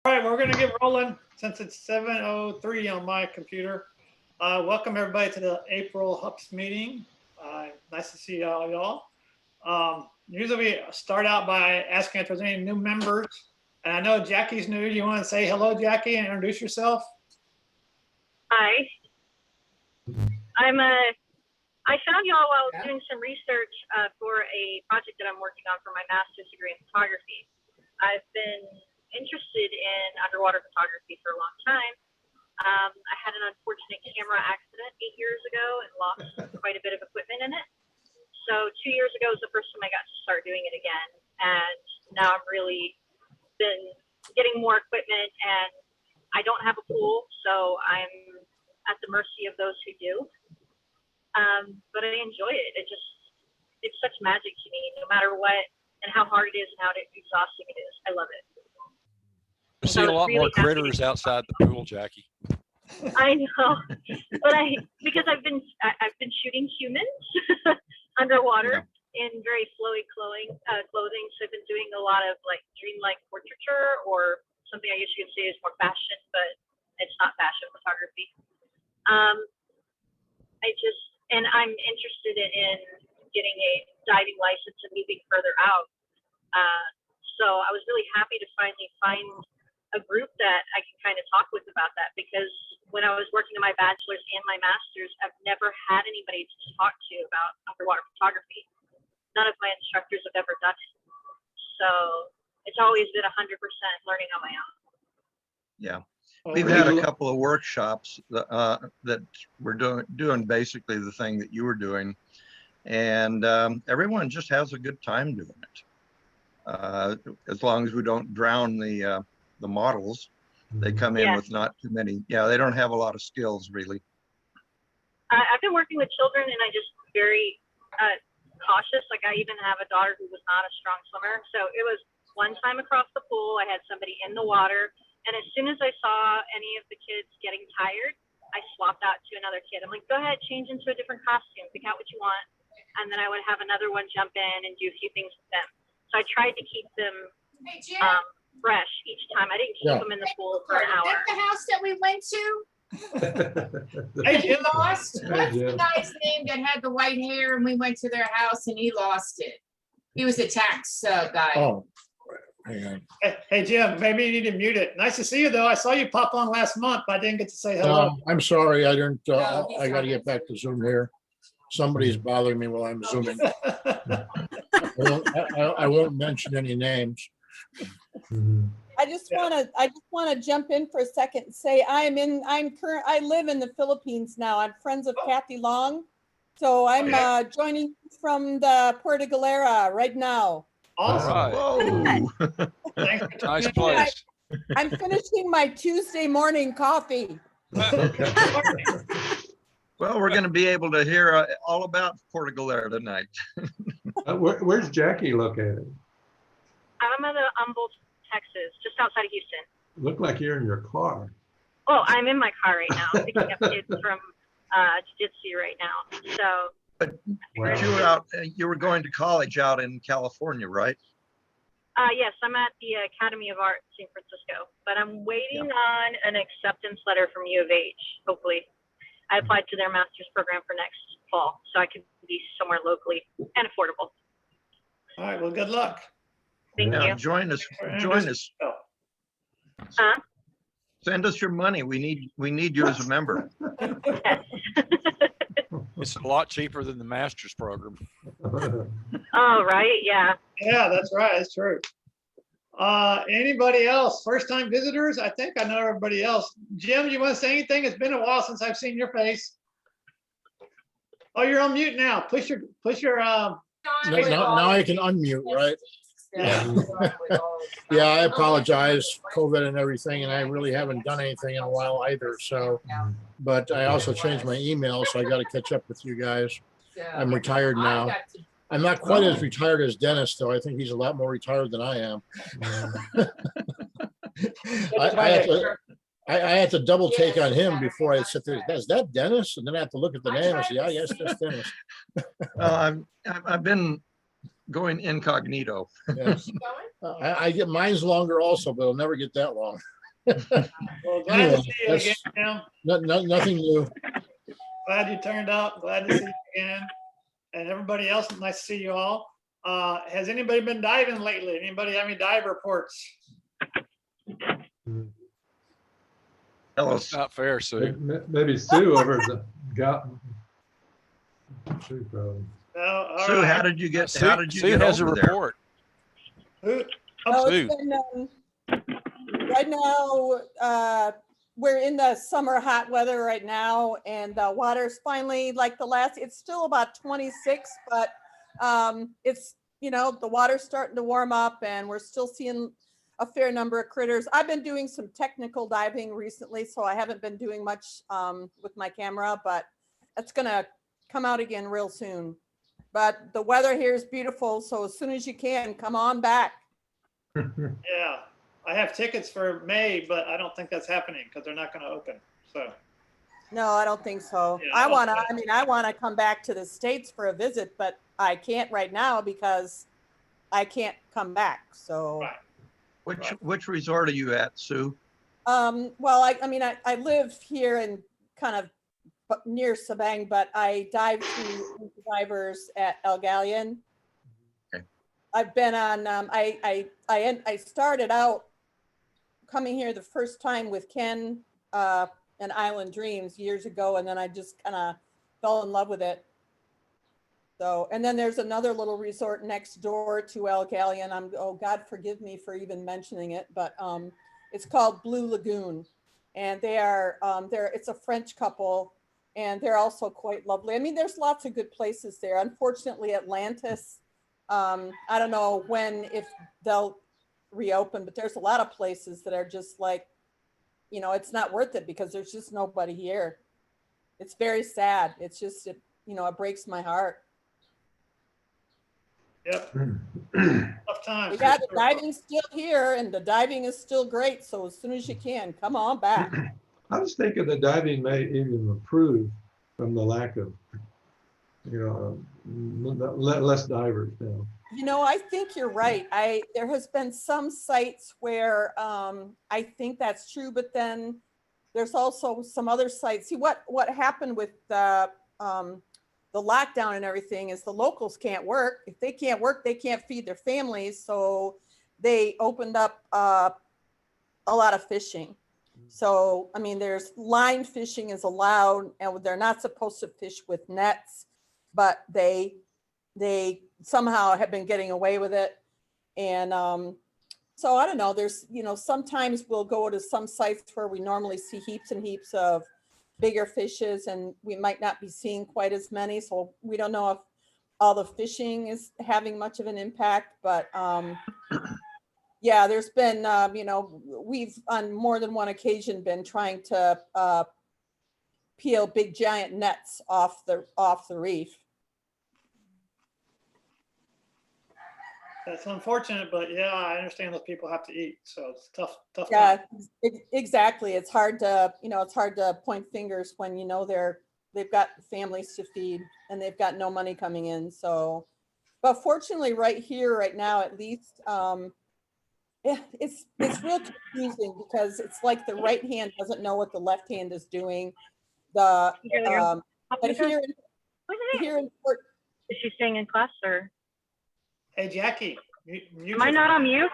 All right, we're going to get rolling since it's 7:03 on my computer. Welcome everybody to the April HUPS meeting. Nice to see all y'all. Usually we start out by asking if there's any new members. And I know Jackie's new. You want to say hello, Jackie, and introduce yourself? Hi. I found y'all while I was doing some research for a project that I'm working on for my master's degree in photography. I've been interested in underwater photography for a long time. I had an unfortunate camera accident 8 years ago and lost quite a bit of equipment in it. So 2 years ago was the first time I got to start doing it again. And now I'm really been getting more equipment, and I don't have a pool, so I'm at the mercy of those who do. But I enjoy it. It's such magic to me, no matter what and how hard it is and how exhausting it is. I love it. I see a lot more critters outside the pool, Jackie. I know, but because I've been shooting humans underwater in very flowy clothing. So I've been doing a lot of like dreamlike portraiture, or something I guess you could say is more fashion, but it's not fashion photography. I'm interested in getting a diving license and moving further out. So I was really happy to finally find a group that I can kind of talk with about that, because when I was working on my bachelor's and my master's, I've never had anybody to talk to about underwater photography. None of my instructors have ever done it. So it's always been 100% learning on my own. Yeah. We've had a couple of workshops that we're doing basically the thing that you were doing, and everyone just has a good time doing it. As long as we don't drown the models, they come in with not too many. Yeah, they don't have a lot of skills really. I've been working with children, and I just very cautious. Like I even have a daughter who was not a strong swimmer, so it was one time across the pool. I had somebody in the water. And as soon as I saw any of the kids getting tired, I swapped out to another kid. I'm like, go ahead, change into a different costume, pick out what you want. And then I would have another one jump in and do a few things with them. So I tried to keep them fresh each time. I didn't keep them in the pool for an hour. Is that the house that we went to? Hey, Jim. Lost? What's the guy's name that had the white hair and we went to their house and he lost it? He was a tax guy. Oh. Hang on. Hey, Jim, maybe you need to mute it. Nice to see you, though. I saw you pop on last month, but I didn't get to say hello. I'm sorry. I didn't. I got to get back to Zoom here. Somebody's bothering me while I'm Zooming. I won't mention any names. I just want to jump in for a second and say I live in the Philippines now. I'm friends of Kathy Long, so I'm joining from the Puerto Galera right now. Awesome. Right. Nice place. I'm finishing my Tuesday morning coffee. Well, we're going to be able to hear all about Puerto Galera tonight. Where's Jackie located? I'm in Humboldt, Texas, just outside of Houston. Look like you're in your car. Oh, I'm in my car right now, picking up kids from jiu-jitsu right now. So. But you were out. You were going to college out in California, right? Yes, I'm at the Academy of Art, San Francisco, but I'm waiting on an acceptance letter from U of H. Hopefully, I applied to their master's program for next fall, so I could be somewhere locally and affordable. All right. Well, good luck. Thank you. Join us. Join us. Send us your money. We need you as a member. It's a lot cheaper than the master's program. Oh, right. Yeah. Yeah, that's right. That's true. Anybody else? First time visitors? I think I know everybody else. Jim, you want to say anything? It's been a while since I've seen your face. Oh, you're on mute now. Push your Now I can unmute, right? Yeah. Yeah, I apologize, COVID and everything, and I really haven't done anything in a while either. So, but I also changed my email, so I got to catch up with you guys. I'm retired now. I'm not quite as retired as Dennis, though. I think he's a lot more retired than I am. I had to double take on him before I said, "Is that Dennis?" And then I have to look at the name and say, "Yeah, yes, that's Dennis." I've been Going incognito. Yes. I get mine's longer also, but it'll never get that long. Well, glad Anyway, to see you again, Tim. Nothing new. Glad you turned out. Glad to see you again. And everybody else, nice to see you all. Has anybody been diving lately? Anybody have any dive reports? Tell That's us. not fair, Sue. Maybe Sue over at the Sue probably. No, all Sue, right. how did you get Sue has a over there? report. Who- Oh, Sue. it's been, right now, we're in the summer hot weather right now, and the water's finally like it's still about 26, but it's, the water's starting to warm up and we're still seeing a fair number of critters. I've been doing some technical diving recently, so I haven't been doing much with my camera, but it's gonna come out again real soon. But the weather here is beautiful, so as soon as you can, come on back. Yeah, I have tickets for May, but I don't think that's happening because they're not going to open. So No, I don't think so. Yeah, I I want don't to, I want to come back to the States for a visit, but I can't right now because I can't come back. So, Right. Which resort are you at, Sue? well, I live here in kind of near Sabang, but I dive through divers at El Galleon. Okay. I've been on, I started out coming here the first time with Ken and Island Dreams years ago, and then I just kind of fell in love with it. So, and then there's another little resort next door to El Galleon. Oh God, forgive me for even mentioning it, but it's called Blue Lagoon, and it's a French couple, and they're also quite lovely. I mean, there's lots of good places there. Unfortunately, Atlantis, I don't know if they'll reopen, but there's a lot of places that are just like, it's not worth it because there's just nobody here. It's very sad. It's just, it breaks my heart. Yep. Tough times. Yeah, the diving's still here and the diving is still great. So as soon as you can, come on back. I was thinking the diving may even improve from the lack of, less divers now. I think you're right. There has been some sites where I think that's true, but then there's also some other sites. See what happened with the lockdown and everything is the locals can't work. If they can't work, they can't feed their families. So they opened up a lot of fishing. So, I mean, there's line fishing is allowed and they're not supposed to fish with nets, but they somehow have been getting away with it. And so I don't know, there's, sometimes we'll go to some sites where we normally see heaps and heaps of bigger fishes and we might not be seeing quite as many. So we don't know if all the fishing is having much of an impact, but yeah, there's been, we've on more than one occasion been trying to peel big giant nets off the reef. That's unfortunate, but yeah, I understand those people have to eat. So it's tough. Yeah, time. exactly. It's hard to point fingers when, they've got families to feed and they've got no money coming in. So, but fortunately right here, right now, at least, it's real confusing because it's like the right hand doesn't know what the left hand is doing. But here in Puerto, Is she staying in class or? Hey, Jackie. Am I not on mute?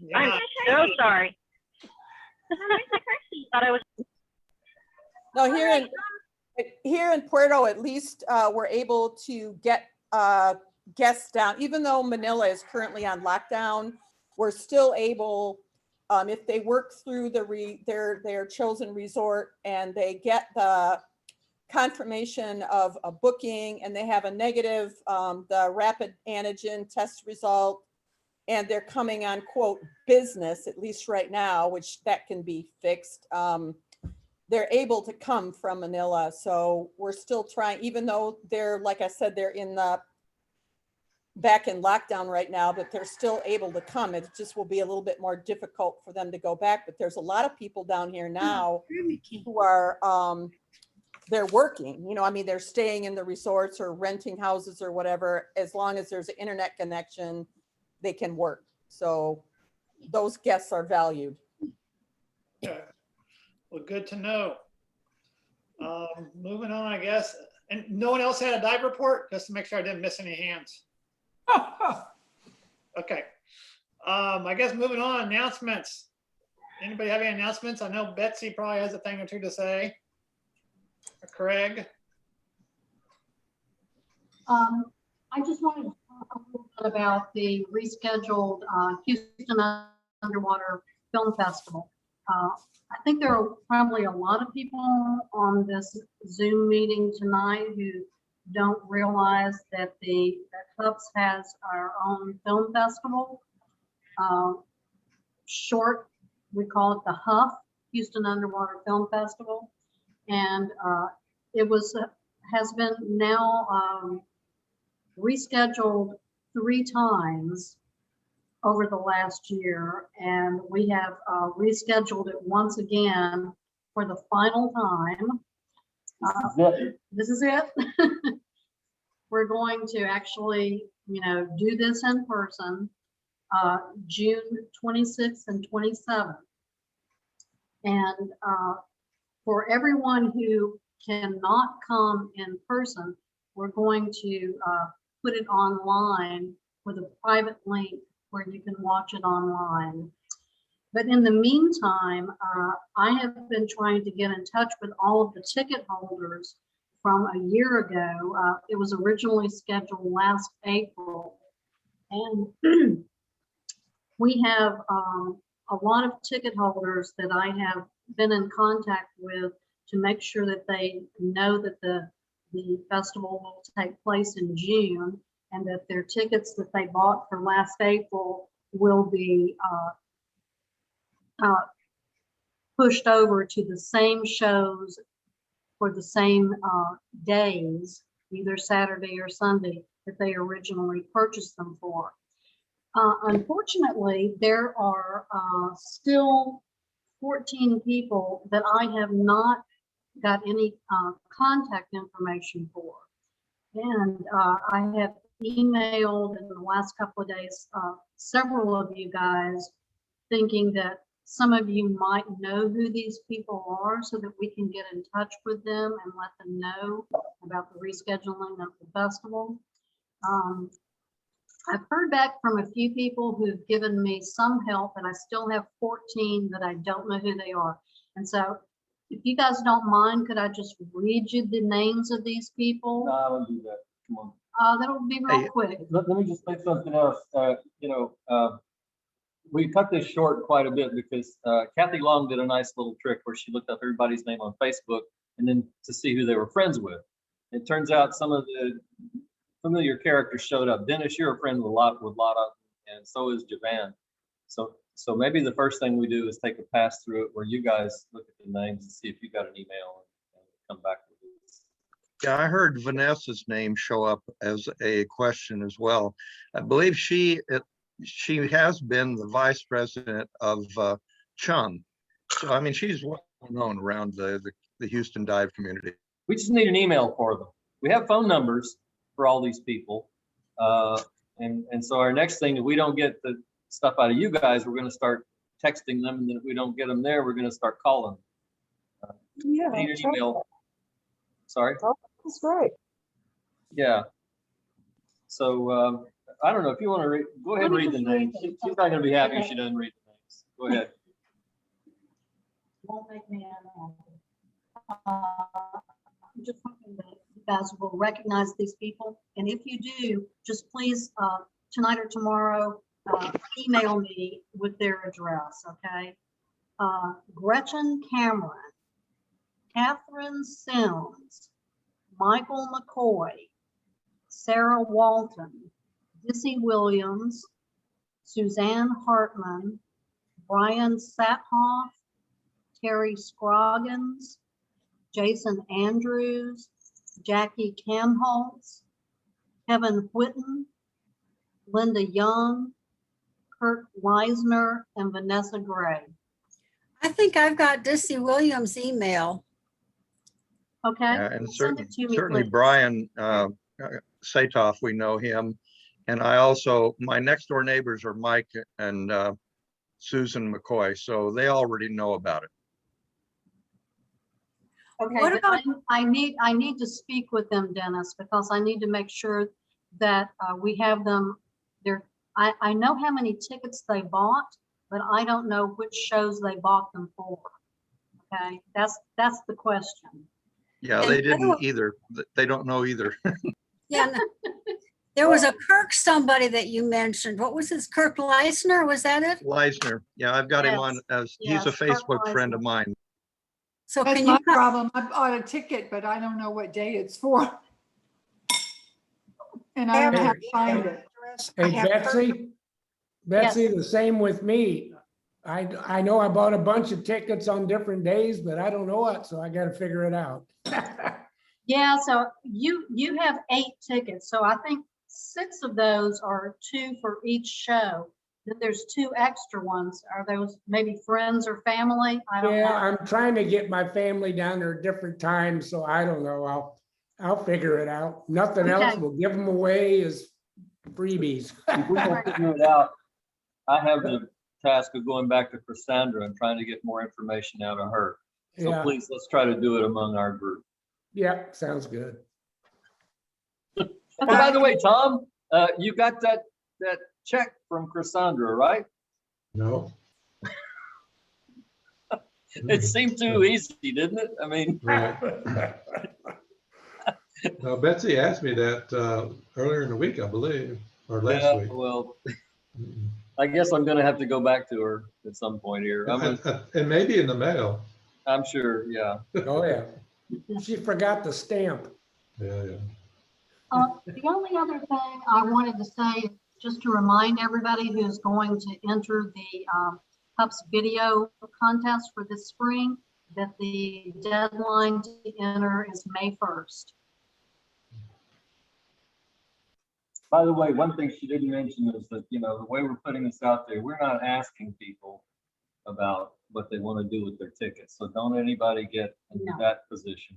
Yeah. I'm so sorry. Thought I was. no, here in Puerto, at least we're able to get guests down, even though Manila is currently on lockdown. We're still able, if they work through their chosen resort and they get the confirmation of a booking and they have a negative, the rapid antigen test result, and they're coming on quote business, at least right now, which that can be fixed. They're able to come from Manila. So we're still trying, even though they're, like I said, they're back in lockdown right now, but they're still able to come. It just will be a little bit more difficult for them to go back. But there's a lot of people down here now who are they're working, you know, I mean, they're staying in the resorts or renting houses or whatever, as long as there's an internet connection, they can work. So those guests are valued. Okay. Well, good to know. Moving on, I guess. And no one else had a dive report, just to make sure I didn't miss any hands. Okay. I guess moving on, announcements. Anybody have any announcements? I know Betsy probably has a thing or two to say. Or Craig. I just wanted to talk a little bit about the rescheduled Houston Underwater Film Festival. I think there are probably a lot of people on this Zoom meeting tonight who don't realize that that HUPS has our own film festival. Short, we call it the HUF, Houston Underwater Film Festival, and it has been now rescheduled 3 times over the last year, and we have rescheduled it once again for the final time. This is it. We're going to actually, do this in person, June 26th and 27th. And for everyone who cannot come in person, we're going to put it online with a private link where you can watch it online. But in the meantime, I have been trying to get in touch with all of the ticket holders from a year ago. It was originally scheduled last April. And we have a lot of ticket holders that I have been in contact with to make sure that they know that the festival will take place in June, and that their tickets that they bought for last April will be pushed over to the same shows for the same days, either Saturday or Sunday, that they originally purchased them for. Unfortunately, there are still 14 people that I have not got any contact information for. And I have emailed in the last couple of days several of you guys, thinking that some of you might know who these people are, so that we can get in touch with them and let them know about the rescheduling of the festival. I've heard back from a few people who've given me some help, and I still have 14 that I don't know who they are. And so if you guys don't mind, could I just read you the names of these people? No, I won't do that. Come on. That'll be real quick. Let me just say something else. We cut this short quite a bit because Kathy Long did a nice little trick where she looked up everybody's name on Facebook and then to see who they were friends with. It turns out some of the familiar characters showed up. Dennis, you're a friend with a lot of them, and so is Javan. So maybe the first thing we do is take a pass through it where you guys look at the names and see if you got an email and come back with this. Yeah, I heard Vanessa's name show up as a question as well. I believe she has been the vice president of Chung. So, I mean, she's well known around the Houston dive community. We just need an email for them. We have phone numbers for all these people. And so our next thing, if we don't get the stuff out of you guys, we're going to start texting them. And then if we don't get them there, we're going to start calling. Yeah, need an email. Sorry? That's right. Yeah. So I don't know if you want to go ahead and read the names. She's not going to be happy if she doesn't read the names. Go ahead. Won't make me unhappy. I'm just hoping that you guys will recognize these people. And if you do, just please, tonight or tomorrow, email me with their address, okay? Gretchen Cameron, Catherine Sims, Michael McCoy, Sarah Walton, Dissy Williams, Suzanne Hartman, Brian Sathoff, Terry Scroggins, Jason Andrews, Jackie Kamholtz, Kevin Whitten, Linda Young, Kurt Weisner, and Vanessa Gray. I think I've got Dissy Williams' email. Okay. And Send it to me, certainly please. Brian Satoff, we know him. And I also, my next door neighbors are Mike and Susan McCoy, so they already know about it. Okay, What but about- I need to speak with them, Dennis, because I need to make sure that we have them there. I know how many tickets they bought, but I don't know which shows they bought them for. Okay, that's the question. Yeah, And they the other didn't one- either. They don't know either. Yeah. There was a Kirk somebody that you mentioned. What was his? Kirk Leisner? Was that it? Leisner, yeah, I've got him on as, he's a Yes, Kirk Facebook friend of Leisner. mine. So That's can my you, problem. I bought a ticket, but I don't know what day it's for. And I don't know how to find it. Hey, Betsy, the same with me. I know I bought a bunch of tickets on different days, but I don't know it, so I gotta figure it out. Yeah, so you have 8 tickets, so I think 6 of those are 2 for each show. Then there's 2 extra ones. Are those maybe friends or family? I don't Yeah, know. I'm trying to get my family down there at different times, so I don't know. I'll figure it out. Nothing else, Okay. we'll give them away as freebies. If we don't figure it out, I have the task of going back to Cassandra and trying to get more information out of her. So Yeah, please, let's try to do it among our group. yeah, sounds good. Oh, by the way, Tom, you got that check from Cassandra, right? No. It seemed too easy, didn't it? I mean, Right. Now, Betsy asked me that earlier in the week, I believe, or last yeah, week. well, Mm-mm. I guess I'm gonna have to go back to her at some point here. And maybe in the mail. I'm sure, yeah. Oh, yeah. She forgot the stamp. Yeah, yeah. The only other thing I wanted to say, is just to remind everybody who's going to enter the HUPS video contest for this spring, that the deadline to enter is May 1st. By the way, one thing she didn't mention is that, you know, the way we're putting this out there, we're not asking people about what they want to do with their tickets. So don't anybody get into No. that position.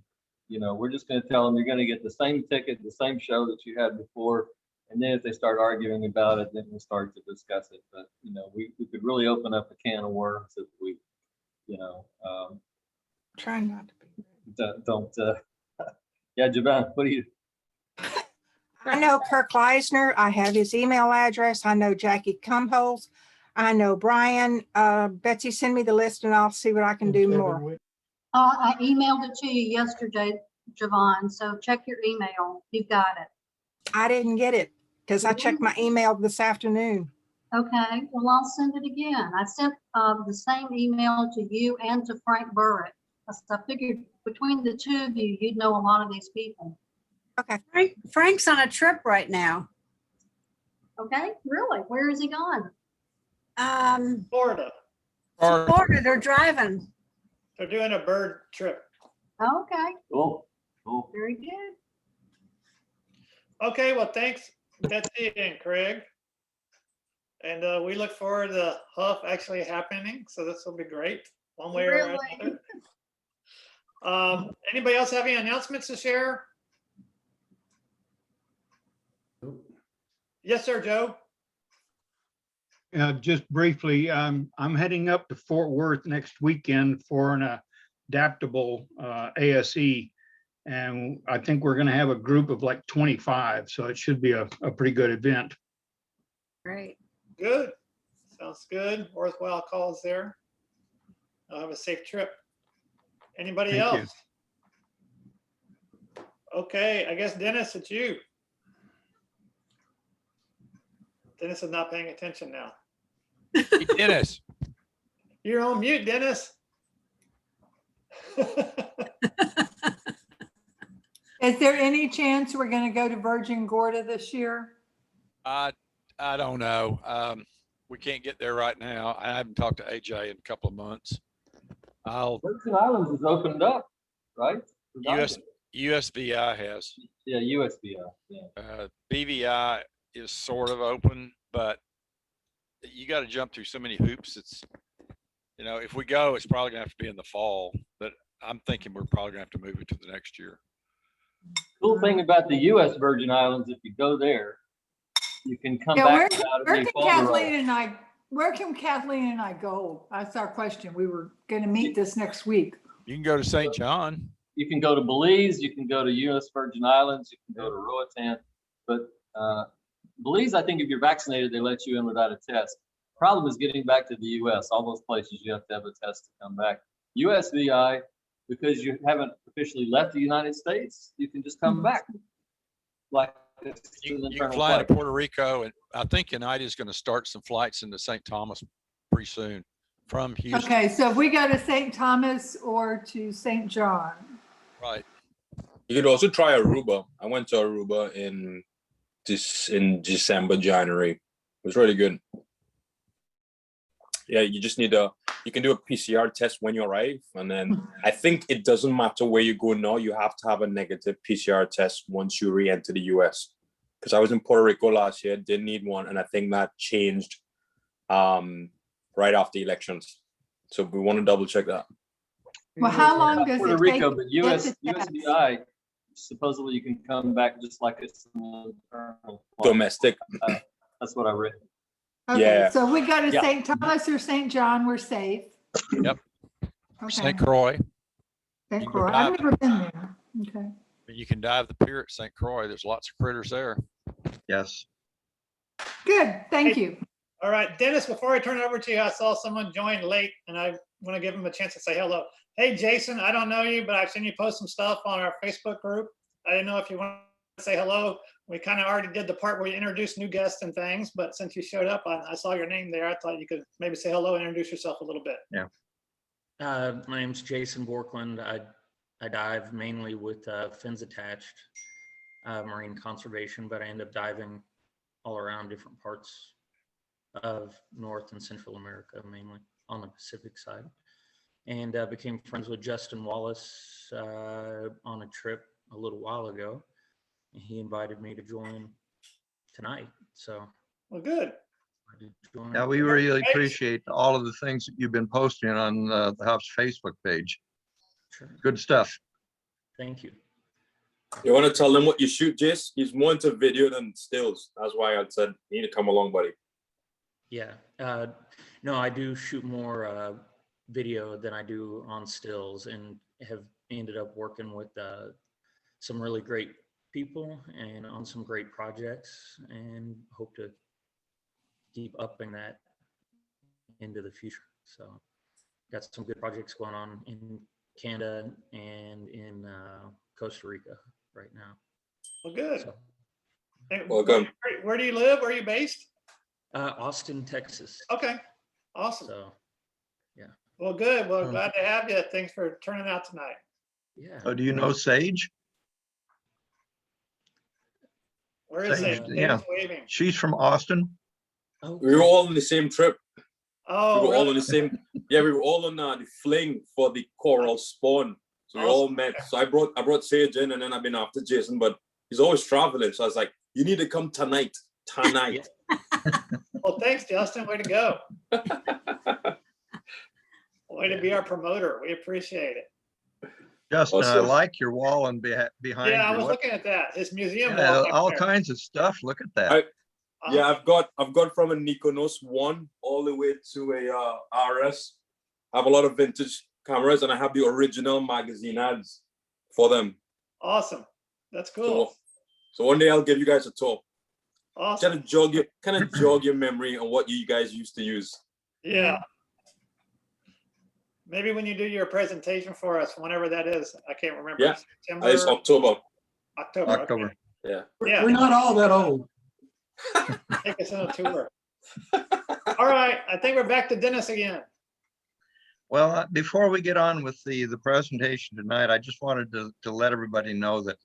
You know, we're just going to tell them you're going to get the same ticket, the same show that you had before. And then if they start arguing about it, then we'll start to discuss it. But, you know, we could really open up a can of worms if we, you know, Trying not to be. don't yeah, Javan, what do you? I know Kirk Leisner. I have his email address. I know Jackie Cumholz. I know Brian. Betsy, send me the list and I'll see what I can do more. I emailed it to you yesterday, Javon, so check your email. You've got it. I didn't get it because I checked my email this afternoon. Okay, well, I'll send it again. I sent the same email to you and to Frank Burritt. I figured between the 2 of you, you'd know a lot of these people. Okay. Frank's on a trip right now. Okay, really? Where is he gone? Florida. Florida, they're driving. They're doing a bird trip. Okay, Cool, cool. very good. Okay, well, thanks, Betsy and Craig. And we look forward to HUF actually happening. So this will be great, one way or Really? another. Anybody else have any announcements to share? Yes, sir, Joe. Just briefly, I'm heading up to Fort Worth next weekend for an adaptable ASE. And I think we're going to have a group of like 25. So it should be a pretty good event. Great. Good. Sounds good. Worthwhile cause there. Have a safe trip. Anybody Thank you. else? Okay, I guess Dennis, it's you. Dennis is not paying attention now. Hey, Dennis, You're on mute, Dennis. Is there any chance we're going to go to Virgin Gorda this year? I don't know. We can't get there right now. I haven't talked to AJ in a couple of months. Virgin Islands is opened up, right? USVI has. Yeah, USVI, yeah. BVI is sort of open, but you got to jump through so many hoops. It's, you know, if we go, it's probably gonna have to be in the fall. But I'm thinking we're probably gonna have to move it to the next year. Cool thing about the U.S. Virgin Islands, if you go there, you can come Yeah, back without where any can folder Kathleen roll. and I go? That's our question. We were gonna meet this next week. You can go to St. John. You can go to Belize, you can go to U.S. Virgin Islands, you can go to Roatan, but Belize, I think if you're vaccinated, they let you in without a test. Problem is getting back to the U.S. All those places you have to have a test to come back. USVI, because you haven't officially left the United States, you can just come back. Like You can fly to Puerto Rico, and I think United is going to start some flights into St. Thomas pretty soon from Houston. Okay, so if we go to St. Thomas or to St. John. Right. You could also try Aruba. I went to Aruba in December, January. It was really good. Yeah, you just need you can do a PCR test when you arrive. And then I think it doesn't matter where you go now. You have to have a negative PCR test once you re-enter the US. Because I was in Puerto Rico last year, didn't need one. And I think that changed right after elections. So we want to double check that. Well, how long does Puerto it Rico, take? but USVI, supposedly you can come back just like it's an internal flight. Domestic. That's what I read. Okay, Yeah. so if we go to Yeah. St. Thomas or St. John, we're safe. Yep. Okay. St. Croix. St. You can Croix. go I've dive. never been there. Okay. You can dive the pier at St. Croix. There's lots of critters there. Yes. Good, thank you. All right, Dennis, before I turn it over to you, I saw someone join late and I want to give them a chance to say hello. Hey, Jason, I don't know you, but I've seen you post some stuff on our Facebook group. I didn't know if you want to say hello. We kind of already did the part where you introduce new guests and things, but since you showed up, I saw your name there. I thought you could maybe say hello and introduce yourself a little bit. Yeah. My name's Jason Borkland. I dive mainly with fins attached, marine conservation, but I end up diving all around different parts of North and Central America, mainly on the Pacific side. And became friends with Justin Wallace on a trip a little while ago. And he invited me to join tonight. So. Well, good. Yeah, we really appreciate all of the things that you've been posting on the HUPS Facebook page. Sure. Good stuff. Thank you. You want to tell them what you shoot, Jace? He's more into video than stills. That's why I said you need to come along, buddy. Yeah. No, I do shoot more video than I do on stills, and have ended up working with some really great people and on some great projects, and hope to keep upping that into the future. So got some good projects going on in Canada and in Costa Rica right now. Well, good. So, Hey, Welcome. where do you live? Where are you based? Austin, Texas. Okay, awesome. So, yeah. Well, good. Well, glad to have you. Thanks for turning out tonight. Yeah. Oh, do you know Sage? Where is Sage, it? yeah. Waving. She's from Austin. Oh, We were all on the same trip. Oh, we were all really? on the same. Yeah, we were all on the fling for the coral spawn. So we all met. So I brought Sage in, and then I've been after Jason, but he's always traveling. So I was like, you need to come tonight. Tonight. Well, thanks, Justin. Way to go. Way to be our promoter. We appreciate it. Justin, I Awesome. like your wall and behind Yeah, I you. was What- looking at that. His museum yeah, wall back all there. kinds of stuff. Look at that. Yeah, I've got from a Nikonos 1 all the way to a RS. I have a lot of vintage cameras, and I have the original magazine ads for them. Awesome. That's cool. So one day I'll give you guys a tour. Awesome. Kind of jog your memory on what you guys used to use. Yeah. Maybe when you do your presentation for us, whenever that is, I can't remember. Yeah, September, it's October. October. October. Okay. Yeah. Yeah. We're not all that old. Take us on a tour. All right. I think we're back to Dennis again. Well, before we get on with the presentation tonight, I just wanted to let everybody know that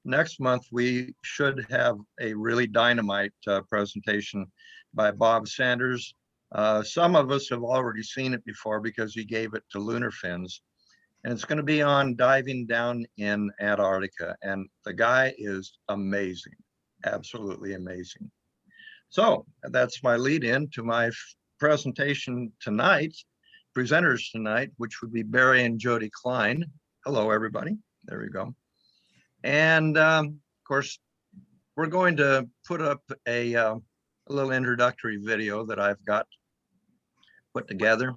next month we should have a really dynamite presentation by Bob Sanders. Some of us have already seen it before because he gave it to Lunar Fins. And it's going to be on diving down in Antarctica. And the guy is amazing, absolutely amazing. So that's my lead in to my presentation tonight. presenters tonight, which would be Barry and Jody Cline. Hello, everybody. There we go. And of course, we're going to put up a little introductory video that I've got put together.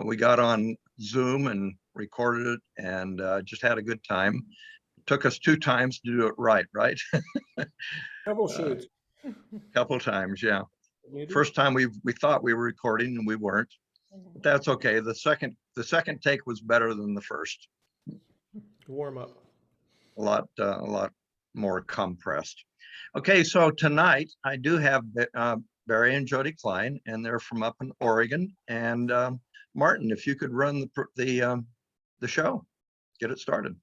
We got on Zoom and recorded it and just had a good time. It took us 2 times to do it right? Couple shoots. Couple times, yeah. First time we thought we were recording and we weren't. But that's okay. The second take was better than the first. Warm up. A lot more compressed. Okay, so tonight I do have Barry and Jody Cline, and they're from up in Oregon. And Martin, if you could run the show, get it started.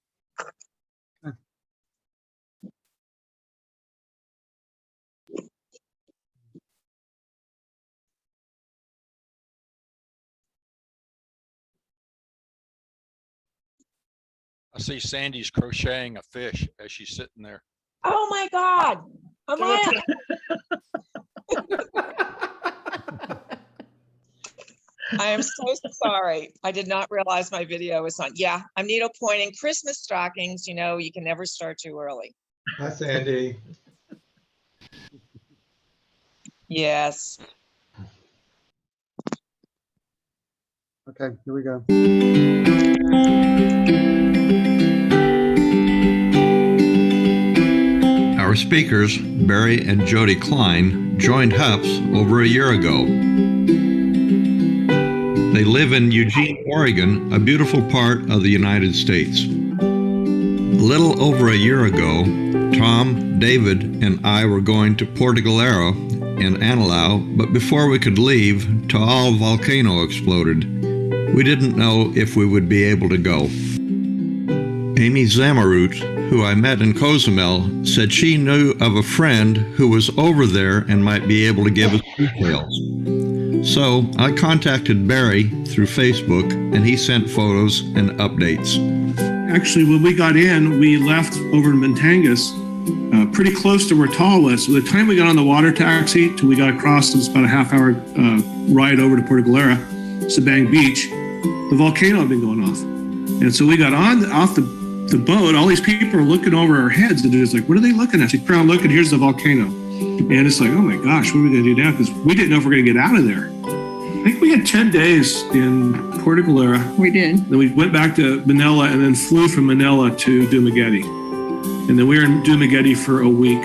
I see Sandy's crocheting a fish as she's sitting there. Oh my God. I am so sorry. I did not realize my video was on. Yeah, I'm needle pointing Christmas stockings. You know, you can never start too early. Hi, Sandy. Yes. Okay, here we go. Our speakers, Barry and Jody Cline, joined HUPS over a year ago. They live in Eugene, Oregon, a beautiful part of the United States. A little over a year ago, Tom, David, and I were going to Puerto Galera and Anilao, but before we could leave, Time of Volcanoes exploded. We didn't know if we would be able to go. Amy Zamarut, who I met in Cozumel, said she knew of a friend who was over there and might be able to give us details. So I contacted Barry through Facebook, and he sent photos and updates. Actually, when we got in, we left over in Mantangas, pretty close to where Tall was. So the time we got on the water taxi till we got across, it was about a half-hour ride over to Puerto Galera, Sabang Beach. The volcano had been going off. And so we got off the boat. All these people are looking over our heads, and it's like, what are they looking at? Like, look, and here's the volcano. And it's like, oh my gosh, what are we going to do now? Because we didn't know if we're going to get out of there. I think we had 10 days in Puerto Galera. We did. Then we went back to Manila and then flew from Manila to Dumaguete. And then we were in Dumaguete for a week.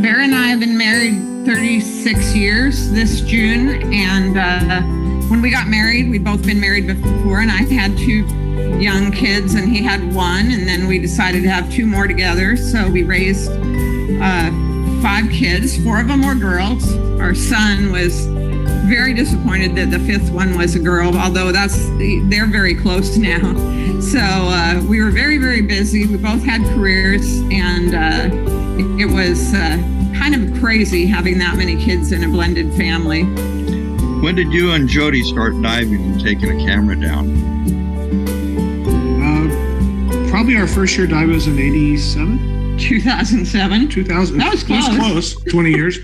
Barry and I have been married 36 years this June. And when we got married, we'd both been married before, and I had 2 young kids and he had 1, and then we decided to have 2 more together. So we raised 5 kids. 4 of them were girls. Our son was very disappointed that the 5th one was a girl, although they're very close now. So we were very, very busy. We both had careers, and it was kind of crazy having that many kids in a blended family. When did you and Jody start diving and taking a camera down? Probably our first year dive was in 87? 2007. 2000. That was close. That was close, 20 years.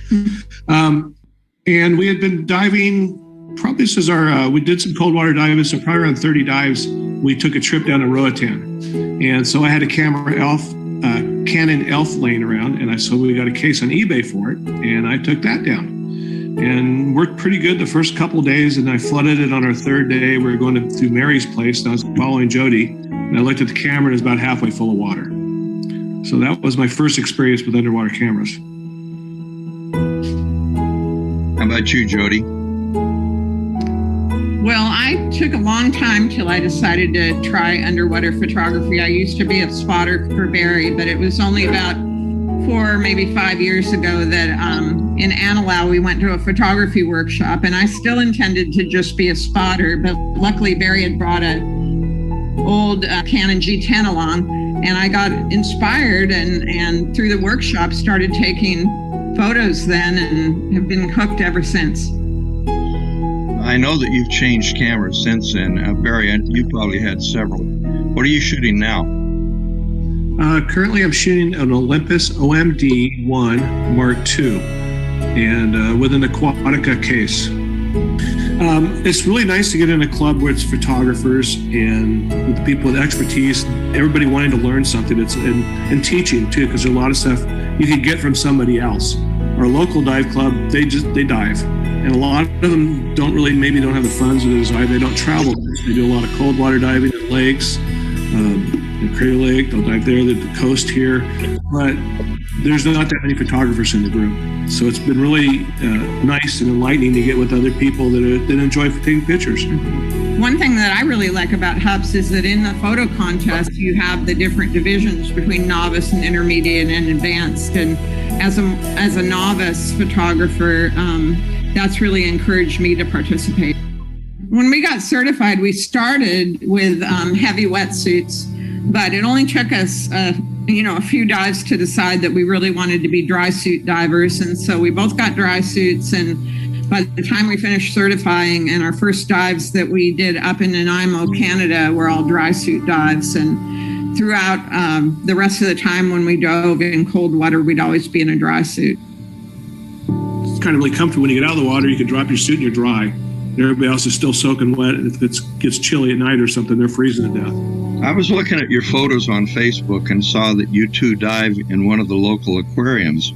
And we had been diving, probably this is we did some cold water diving, so probably around 30 dives. We took a trip down to Roatan. And so I had a camera Canon ELPH laying around, and so we got a case on eBay for it, and I took that down. And worked pretty good the first couple of days, and I flooded it on our 3rd day. We were going through Mary's place, and I was following Jody, and I looked at the camera, and it was about halfway full of water. So that was my first experience with underwater cameras. How about you, Jody? Well, I took a long time till I decided to try underwater photography. I used to be a spotter for Barry, but it was only about 4, maybe 5 years ago that in Anilao we went to a photography workshop, and I still intended to just be a spotter, but luckily Barry had brought a old Canon G10 along, and I got inspired and through the workshop started taking photos then, and have been hooked ever since. I know that you've changed cameras since then. Barry, you probably had several. What are you shooting now? Currently, I'm shooting an Olympus OMD-1 Mark II, and with an Aquatica case. It's really nice to get in a club where it's photographers and with the people with expertise, everybody wanting to learn something. It's and teaching too, because there's a lot of stuff you can get from somebody else. Our local dive club, they dive, and a lot of them maybe don't have the funds or the desire. They don't travel. They do a lot of cold water diving in lakes, in Crater Lake. They'll dive there, the coast here, but there's not that many photographers in the group. So it's been really nice and enlightening to get with other people that enjoy taking pictures. One thing that I really like about HUPS is that in the photo contest, you have the different divisions between novice and intermediate and advanced. And as a novice photographer, that's really encouraged me to participate. When we got certified, we started with heavy wetsuits, but it only took us a few dives to decide that we really wanted to be dry suit divers. And so we both got dry suits. And by the time we finished certifying, and our first dives that we did up in Nanaimo, Canada, were all dry suit dives. And throughout the rest of the time when we dove in cold water, we'd always be in a dry suit. It's kind of really comfortable when you get out of the water, you can drop your suit and you're dry. Everybody else is still soaking wet. And if it gets chilly at night or something, they're freezing to death. I was looking at your photos on Facebook and saw that you two dive in one of the local aquariums.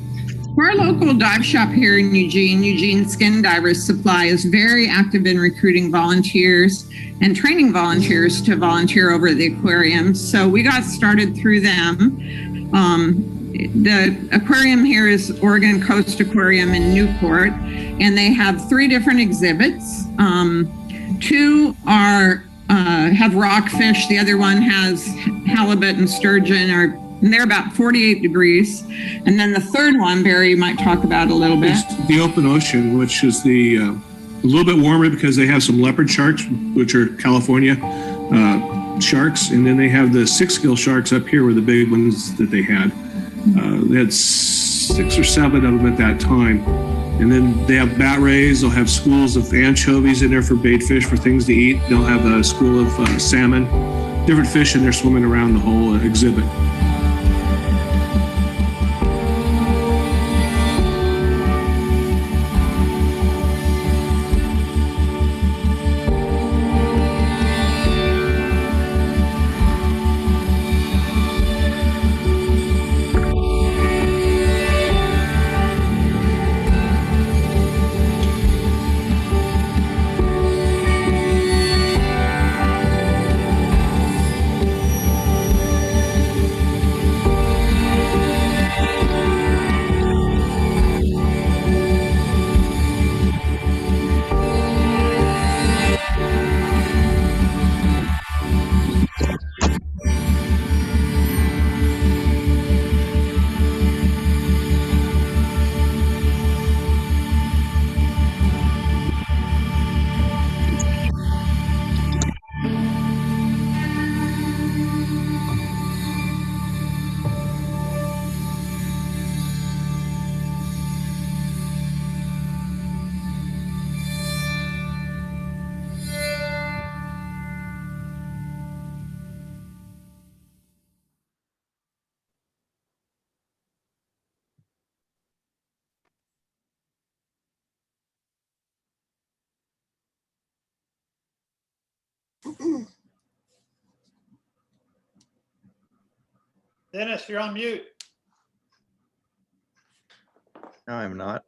Our local dive shop here in Eugene Skin Divers Supply, is very active in recruiting volunteers and training volunteers to volunteer over at the aquarium. So we got started through them. The aquarium here is Oregon Coast Aquarium in Newport, and they have 3 different exhibits. 2 have rockfish. The other one has halibut and sturgeon, and they're about 48 degrees. And then the third one, Barry, you might talk about a little bit. It's the open ocean, which is a little bit warmer because they have some leopard sharks, which are California sharks. And then they have the 6-gill sharks up here were the big ones that they had. They had 6 or 7 of them at that time. And then they have bat rays. They'll have schools of anchovies in there for bait fish, for things to eat. They'll have a school of salmon, different fish in there swimming around the whole exhibit. Dennis, you're on mute. No, I'm not.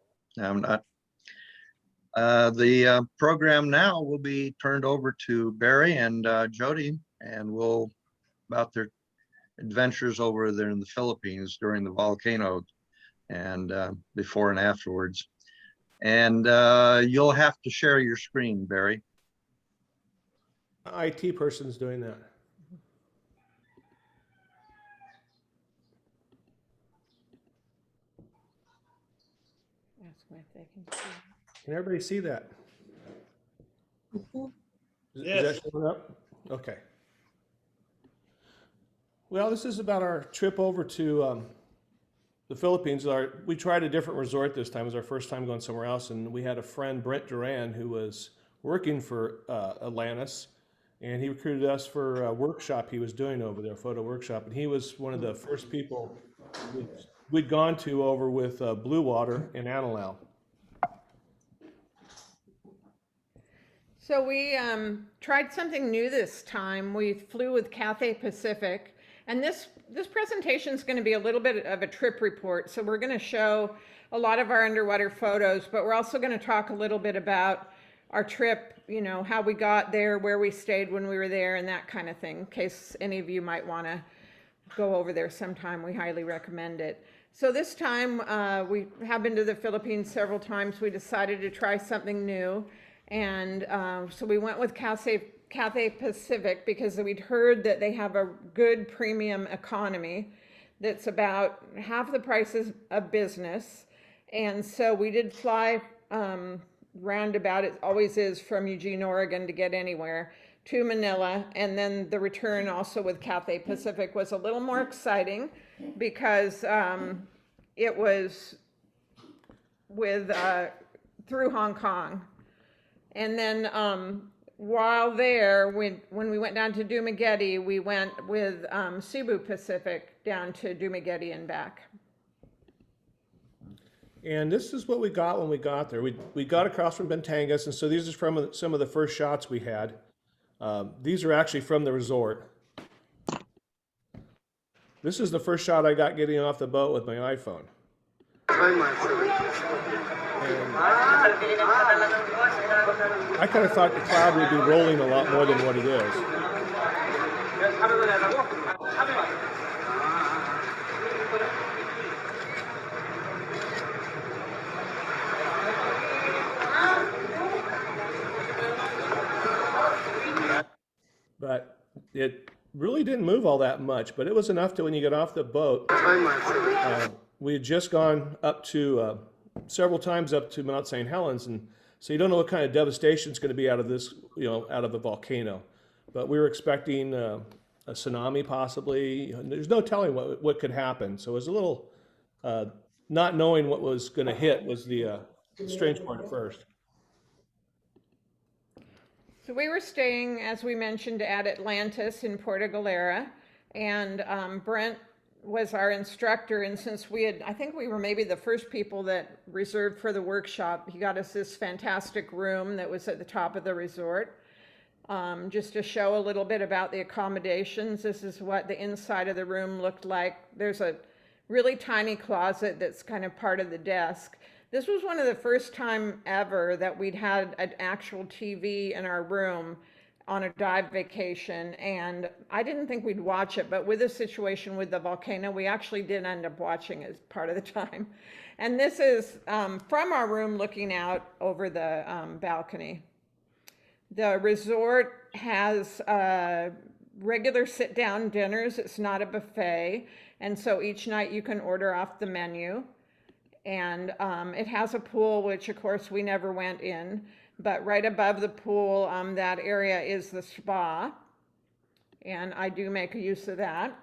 The program now will be turned over to Barry and Jody, and about their adventures over there in the Philippines during the volcano and before and afterwards. And you'll have to share your screen, Barry. IT person's doing that. Can everybody see that? Yes. Is that showing up? Okay. Well, this is about our trip over to the Philippines. We tried a different resort this time. It was our first time going somewhere else, and we had a friend, Brent Duran, who was working for Atlantis, and he recruited us for a workshop he was doing over there, a photo workshop, and he was one of the first people we'd gone to over with Blue Water in Annalau. So we tried something new this time. We flew with Cathay Pacific, and this presentation is going to be a little bit of a trip report. So we're going to show a lot of our underwater photos, but we're also going to talk a little bit about our trip, you know, how we got there, where we stayed when we were there, and that kind of thing. In case any of you might want to go over there sometime, we highly recommend it. So this time, we have been to the Philippines several times. We decided to try something new. And so we went with Cathay Pacific because we'd heard that they have a good premium economy that's about half the prices of business. And so we did fly roundabout, it always is, from Eugene, Oregon to get anywhere, to Manila. And then the return also with Cathay Pacific was a little more exciting because it was with through Hong Kong. And then while there, when we went down to Dumaguete, we went with Cebu Pacific down to Dumaguete and back. And this is what we got when we got there. We got across from Bentangas, and so these are from some of the first shots we had. These are actually from the resort. This is the first shot I got getting off the boat with my iPhone. And I kind of thought the cloud would be rolling a lot more than what it is. But it really didn't move all that much, but it was enough to when you get off the boat. We had just gone up to several times up to Mount St. Helens, and so you don't know what kind of devastation is going to be out of this, you know, out of a volcano. But we were expecting a tsunami possibly. There's no telling what could happen. So it was a little not knowing what was going to hit was the strange part at first. So we were staying, as we mentioned, at Atlantis in Puerto Galera, and Brent was our instructor. And since I think we were maybe the first people that reserved for the workshop, he got us this fantastic room that was at the top of the resort. Just to show a little bit about the accommodations, this is what the inside of the room looked like. There's a really tiny closet that's kind of part of the desk. This was one of the first time ever that we'd had an actual TV in our room on a dive vacation, and I didn't think we'd watch it, but with the situation with the volcano, we actually did end up watching it part of the time. And this is from our room looking out over the balcony. The resort has regular sit-down dinners. It's not a buffet, and so each night you can order off the menu. And it has a pool, which of course we never went in, but right above the pool, that area is the spa. And I do make use of that.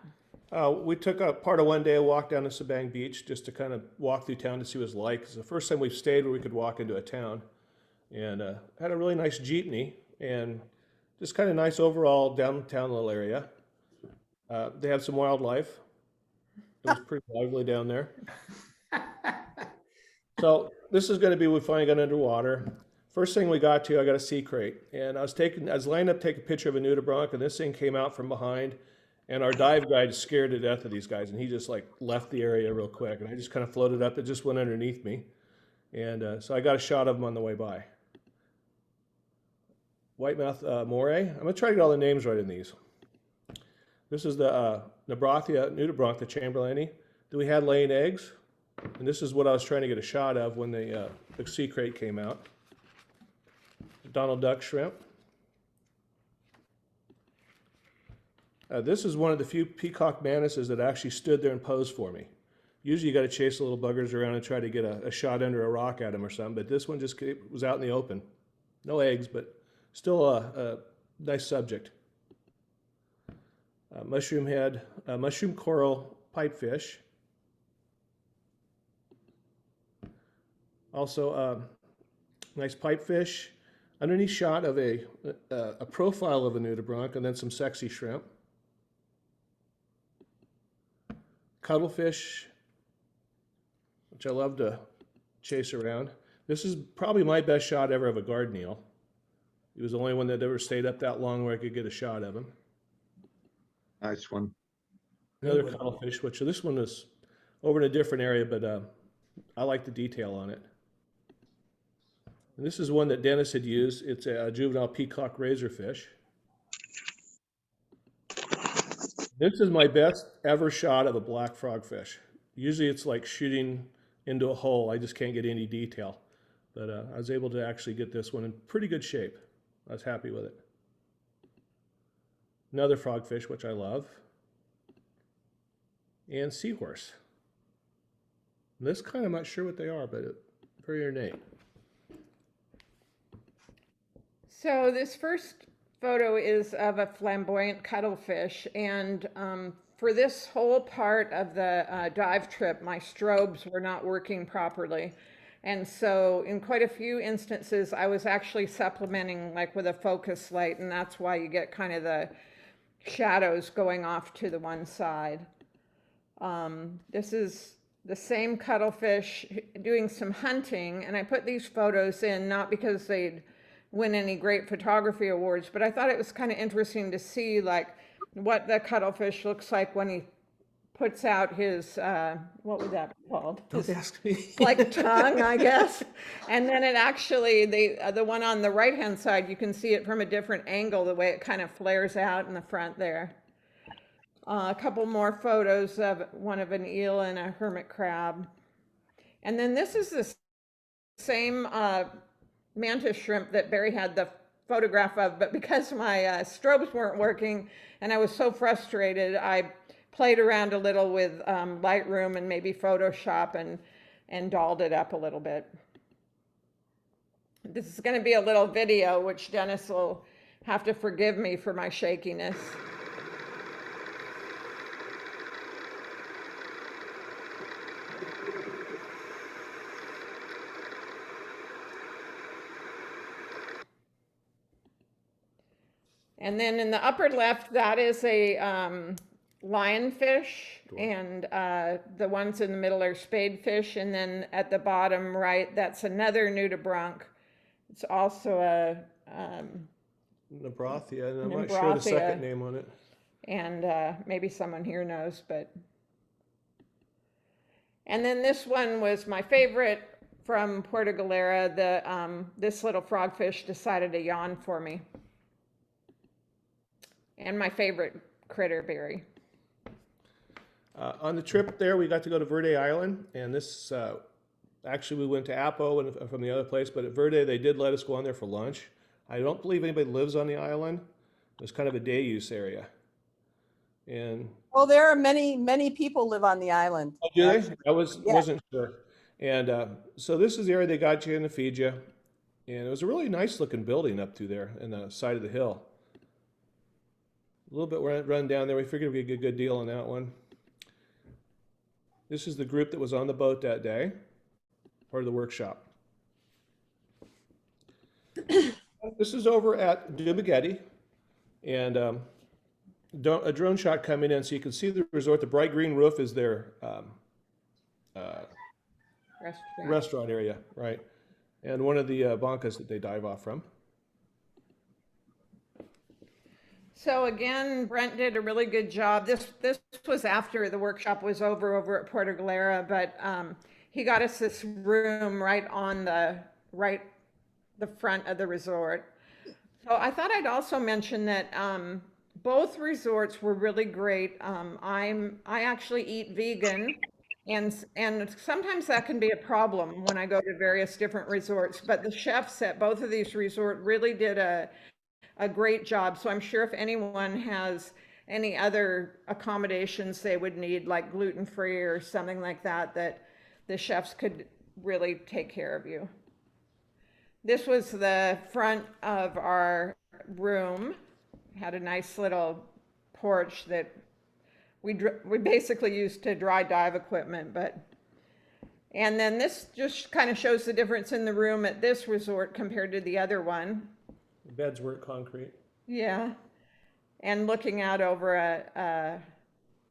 We took a part of one day a walk down to Sabang Beach just to kind of walk through town to see what it's like. It's the first time we've stayed where we could walk into a town, and had a really nice jeepney and just kind of nice overall downtown little area. They have some wildlife. It was pretty lively down there. So this is going to be, we finally got underwater. First thing we got to, I got a sea crate, and I was lined up to take a picture of a nudibranch, and this thing came out from behind, and our dive guide is scared to death of these guys, and he just like left the area real quick, and I just kind of floated up. It just went underneath me, and so I got a shot of him on the way by. Whitemouth moray. I'm going to try to get all the names right in these. This is the Nebrathia nudibranch, the Chamberlaini, that we had laying eggs. And this is what I was trying to get a shot of when the sea crate came out. Donald Duck shrimp. This is one of the few peacock mantises that actually stood there and posed for me. Usually you got to chase the little buggers around and try to get a shot under a rock at them or something, but this one just was out in the open. No eggs, but still a nice subject. Mushroom head, mushroom coral pipefish. Also, nice pipefish. Underneath shot of a profile of a nudibranch, and then some sexy shrimp. Cuttlefish, which I love to chase around. This is probably my best shot ever of a garden eel. He was the only one that ever stayed up that long where I could get a shot of him. Nice one. Another cuttlefish, which this one is over in a different area, but I like the detail on it. And this is one that Dennis had used. It's a juvenile peacock razorfish. This is my best ever shot of a black frogfish. Usually it's like shooting into a hole. I just can't get any detail. But I was able to actually get this one in pretty good shape. I was happy with it. Another frogfish, which I love. And seahorse. And this kind, I'm not sure what they are, but very ornate. So this first photo is of a flamboyant cuttlefish, and for this whole part of the dive trip, my strobes were not working properly. And so in quite a few instances, I was actually supplementing like with a focus light, and that's why you get kind of the shadows going off to the one side. This is the same cuttlefish doing some hunting, and I put these photos in not because they'd win any great photography awards, but I thought it was kind of interesting to see like what the cuttlefish looks like when he puts out his, what would that be called? Don't ask me. Like tongue, I guess. And then it actually, the one on the right-hand side, you can see it from a different angle, the way it kind of flares out in the front there. A couple more photos of one of an eel and a hermit crab. And then this is the same mantis shrimp that Barry had the photograph of, but because my strobes weren't working and I was so frustrated, I played around a little with Lightroom and maybe Photoshop and dolled it up a little bit. This is going to be a little video, which Dennis will have to forgive me for my shakiness. And then in the upper left, that is a lionfish, and the ones in the middle are spadefish. And then at the bottom right, that's another nudibranch. It's also a Nebrathia, and I'm not sure the second name on it. And maybe someone here knows, but. And then this one was my favorite from Puerto Galera. This little frogfish decided to yawn for me. And my favorite critter, Barry. On the trip there, we got to go to Verde Island, and this, actually we went to Apo and from the other place, but at Verde, they did let us go on there for lunch. I don't believe anybody lives on the island. It was kind of a day use area. And well, there are many people live on the island. oh, do they? I wasn't sure. And so this is the area they got you in to feed you. And it was a really nice looking building up through there in the side of the hill. A little bit run down there. We figured we'd get a good deal on that one. This is the group that was on the boat that day, part of the workshop. This is over at Dumaguete, and a drone shot coming in, so you can see the resort. The bright green roof is their restaurant area, right? And one of the bancas that they dive off from. So again, Brent did a really good job. This was after the workshop was over at Puerto Galera, but he got us this room right on the front of the resort. So I thought I'd also mention that both resorts were really great. I actually eat vegan, and sometimes that can be a problem when I go to various different resorts. But the chefs at both of these resorts really did a great job. So I'm sure if anyone has any other accommodations they would need, like gluten-free or something like that, that the chefs could really take care of you. This was the front of our room. Had a nice little porch that we basically used to dry dive equipment, and then this just kind of shows the difference in the room at this resort compared to the other one. The beds weren't concrete. Yeah, and looking out over a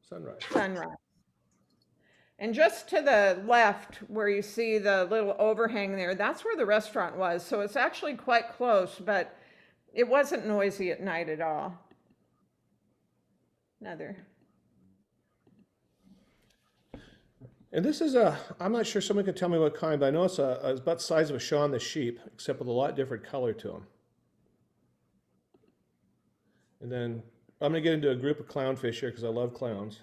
sunrise. And just to the left, where you see the little overhang there, that's where the restaurant was. So it's actually quite close, but It wasn't noisy at night at all. Another. And this is I'm not sure someone could tell me what kind, but I know it's about the size of a Shaun the sheep, except with a lot different color to them. And then I'm gonna get into a group of clownfish here because I love clowns.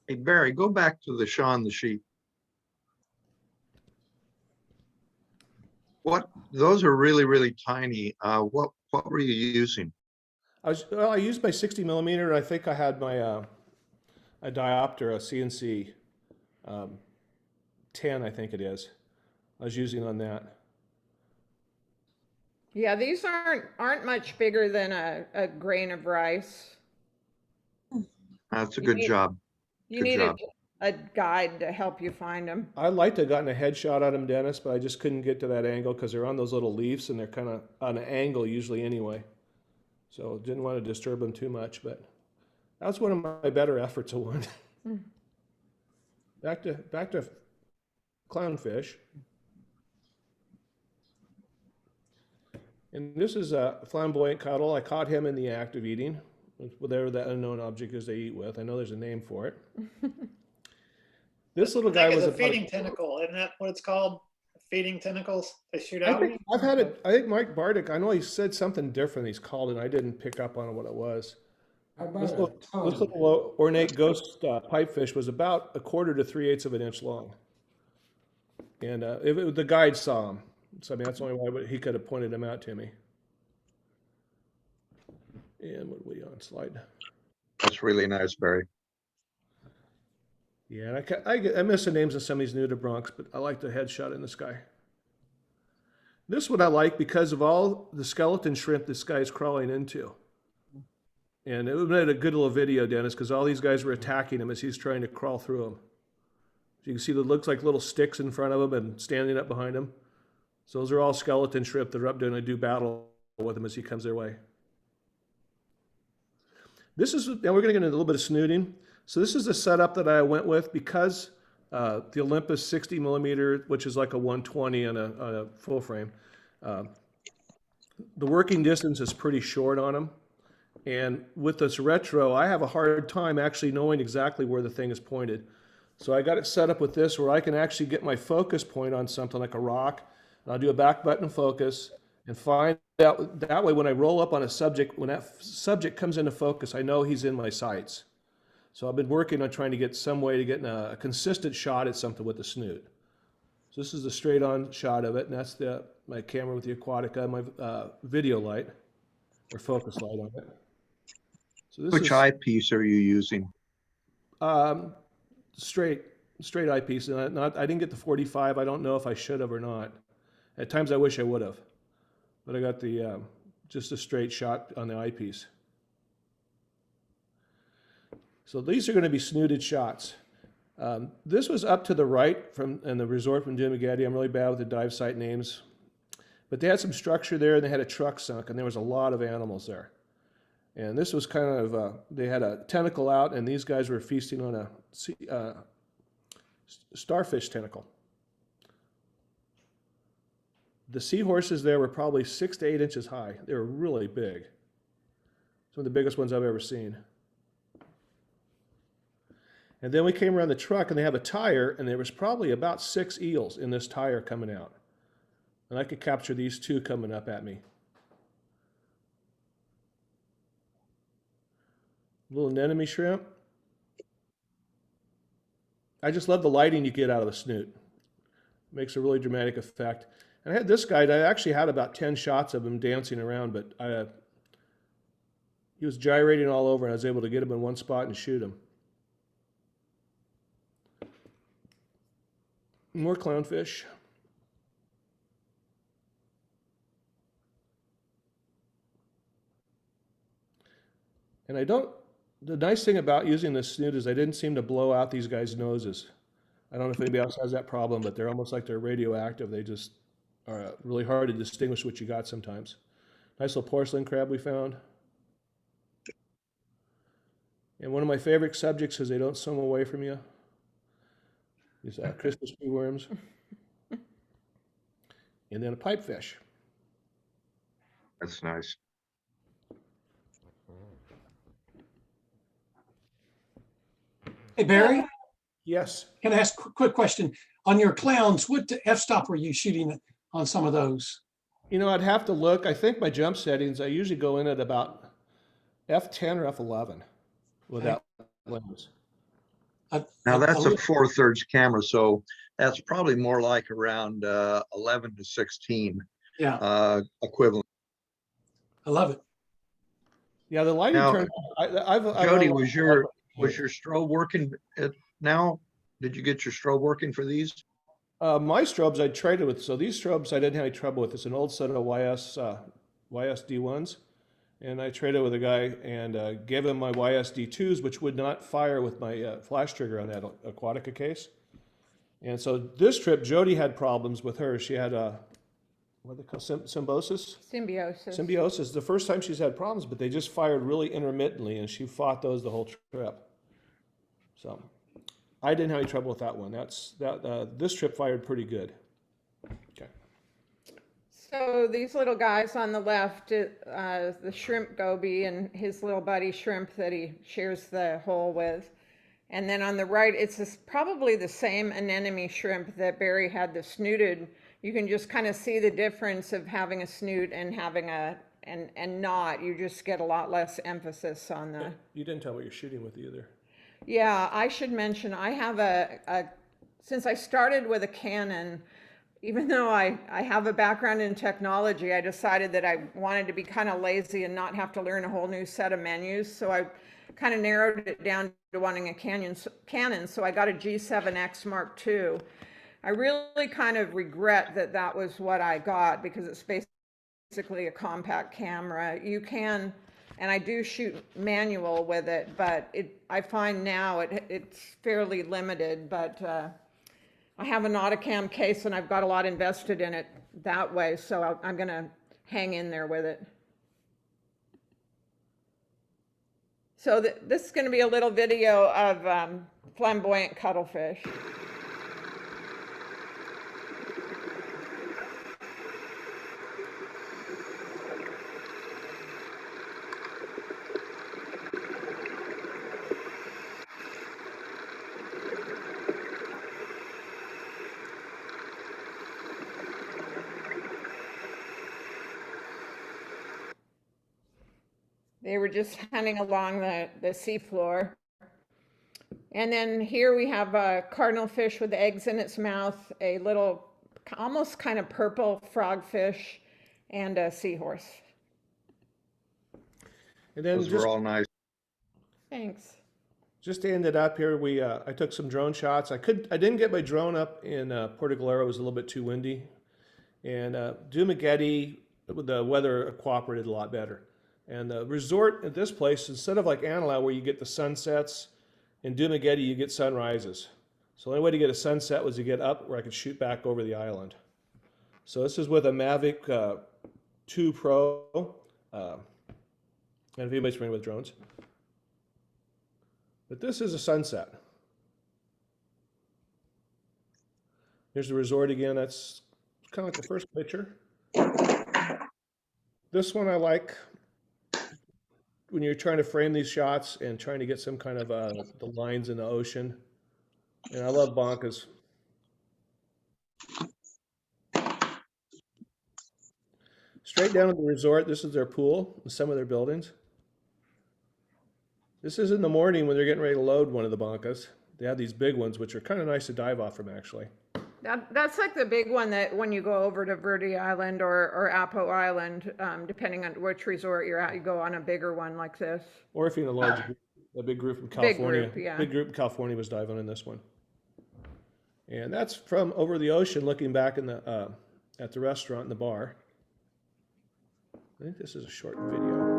Hey, Barry, go back to the Shaun the sheep. Those are really, really tiny. What were you using? I used my 60 millimeter. I think I had my a diopter, a CNC 10, I think it is. I was using on that. Yeah, these aren't much bigger than a grain of rice. That's a good job. You needed a guide to help you find them. I'd like to have gotten a headshot on them, Dennis, but I just couldn't get to that angle because they're on those little leaves and they're kind of on an angle usually anyway. So didn't want to disturb them too much, but that was one of my better efforts of one. Back to clownfish. And this is a flamboyant cuttle. I caught him in the act of eating, whatever that unknown object is they eat with. I know there's a name for it. This little guy was a feeding tentacle. Isn't that what it's called? Feeding tentacles they shoot out? I've had it. I think Mike Bardick, I know he said something different he's called it. I didn't pick up on what it was. This little ornate ghost pipefish was about 1/4 to 3/8 of an inch long. And the guide saw him. So I mean, that's the only way he could have pointed him out to me. And what are we on slide? That's really nice, Barry. Yeah, and I miss the names of some of these nudibranchs, but I like the headshot in this guy. This one I like because of all the skeleton shrimp this guy's crawling into. And it made a good little video, Dennis, because all these guys were attacking him as he's trying to crawl through them. So you can see that looks like little sticks in front of him and standing up behind him. So those are all skeleton shrimp that are up doing a do battle with him as he comes their way. This is, now we're going to get into a little bit of snooting. So this is the setup that I went with because the Olympus 60 millimeter, which is like a 120 on a full frame, the working distance is pretty short on them. And with this retro, I have a hard time actually knowing exactly where the thing is pointed. So I got it set up with this where I can actually get my focus point on something like a rock. And I'll do a back button focus and find out that way when I roll up on a subject, when that subject comes into focus, I know he's in my sights. So I've been working on trying to get some way to get a consistent shot at something with the snoot. So this is a straight on shot of it. And that's my camera with the Aquatica, my video light or focus light on it. So this Which eyepiece are you using? Straight eyepiece. I didn't get the 45. I don't know if I should have or not. At times I wish I would have, but I got the just a straight shot on the eyepiece. So these are going to be snooted shots. This was up to the right in the resort from Dumaguete. I'm really bad with the dive site names, but they had some structure there and they had a truck sunk and there was a lot of animals there. And this was kind of, they had a tentacle out and these guys were feasting on a starfish tentacle. The seahorses there were probably 6 to 8 inches high. They were really big. Some of the biggest ones I've ever seen. And then we came around the truck and they have a tire and there was probably about 6 eels in this tire coming out. And I could capture these 2 coming up at me. Little anemone shrimp. I just love the lighting you get out of the snoot. Makes a really dramatic effect. And I had this guy, I actually had about 10 shots of him dancing around, but he was gyrating all over and I was able to get him in one spot and shoot him. More clownfish. And the nice thing about using this snoot is I didn't seem to blow out these guys' noses. I don't know if anybody else has that problem, but they're almost like they're radioactive. They just are really hard to distinguish what you got sometimes. Nice little porcelain crab we found. And one of my favorite subjects is they don't swim away from you. These Christmas tree worms. And then a pipefish. That's nice. Hey, Barry, Yes. can I ask a quick question? On your clowns, what f-stop were you shooting on some of those? You know, I'd have to look. I think my jump settings, I usually go in at about F10 or F11 with that lens. Now that's a 4/3 camera, so that's probably more like around 11 to 16 equivalent. I love it. Yeah, the lighting Now, turned. Jody, was your strobe working now? Did you get your strobe working for these? My strobes I traded with. So these strobes I didn't have any trouble with. It's an old set of YSD1s. And I traded with a guy and gave him my YSD2s, which would not fire with my flash trigger on that Aquatica case. And so this trip, Jody had problems with her. She had what they call symbiosis? Symbiosis. The first time she's had problems, but they just fired really intermittently, and she fought those the whole trip. So I didn't have any trouble with that one. This trip fired pretty good. Okay. So these little guys on the left, the shrimp goby and his little buddy shrimp that he shares the hole with. And then on the right, it's probably the same anemone shrimp that Barry had, the snooted. You can just kind of see the difference of having a snoot and having and not. You just get a lot less emphasis on the. You didn't tell me what you're shooting with either. Yeah, I should mention, I have since I started with a Canon, even though I have a background in technology, I decided that I wanted to be kind of lazy and not have to learn a whole new set of menus. So I kind of narrowed it down to wanting a Canon. So I got a G7X Mark II. I really kind of regret that that was what I got because it's basically a compact camera. You can, and I do shoot manual with it, but I find now it's fairly limited, but I have an Autocam case and I've got a lot invested in it that way, so I'm going to hang in there with it. So this is going to be a little video of flamboyant cuttlefish. They were just hunting along the seafloor. And then here we have a cardinal fish with eggs in its mouth, a little almost kind of purple frogfish, and a seahorse. And then those were all nice. Thanks. Just to end it up here, I took some drone shots. I didn't get my drone up in Puerto Galera. It was a little bit too windy. And Dumaguete, the weather cooperated a lot better. And the resort at this place, instead of like Antelope where you get the sunsets, in Dumaguete you get sunrises. So the only way to get a sunset was to get up where I could shoot back over the island. So this is with a Mavic 2 Pro. And if anybody's familiar with drones. But this is a sunset. Here's the resort again. That's kind of like the first picture. This one I like when you're trying to frame these shots and trying to get some kind of the lines in the ocean. And I love bonkas. Straight down at the resort, this is their pool and some of their buildings. This is in the morning when they're getting ready to load one of the bonkas. They have these big ones, which are kind of nice to dive off from, actually. That's like the big one that when you go over to Verde Island or Apo Island, depending on which resort you're at, you go on a bigger one like this. Or if you're in a large group, a big group from California. Big group, yeah. Big group in California was diving in this one. And that's from over the ocean, looking back in the at the restaurant and the bar. I think this is a short video.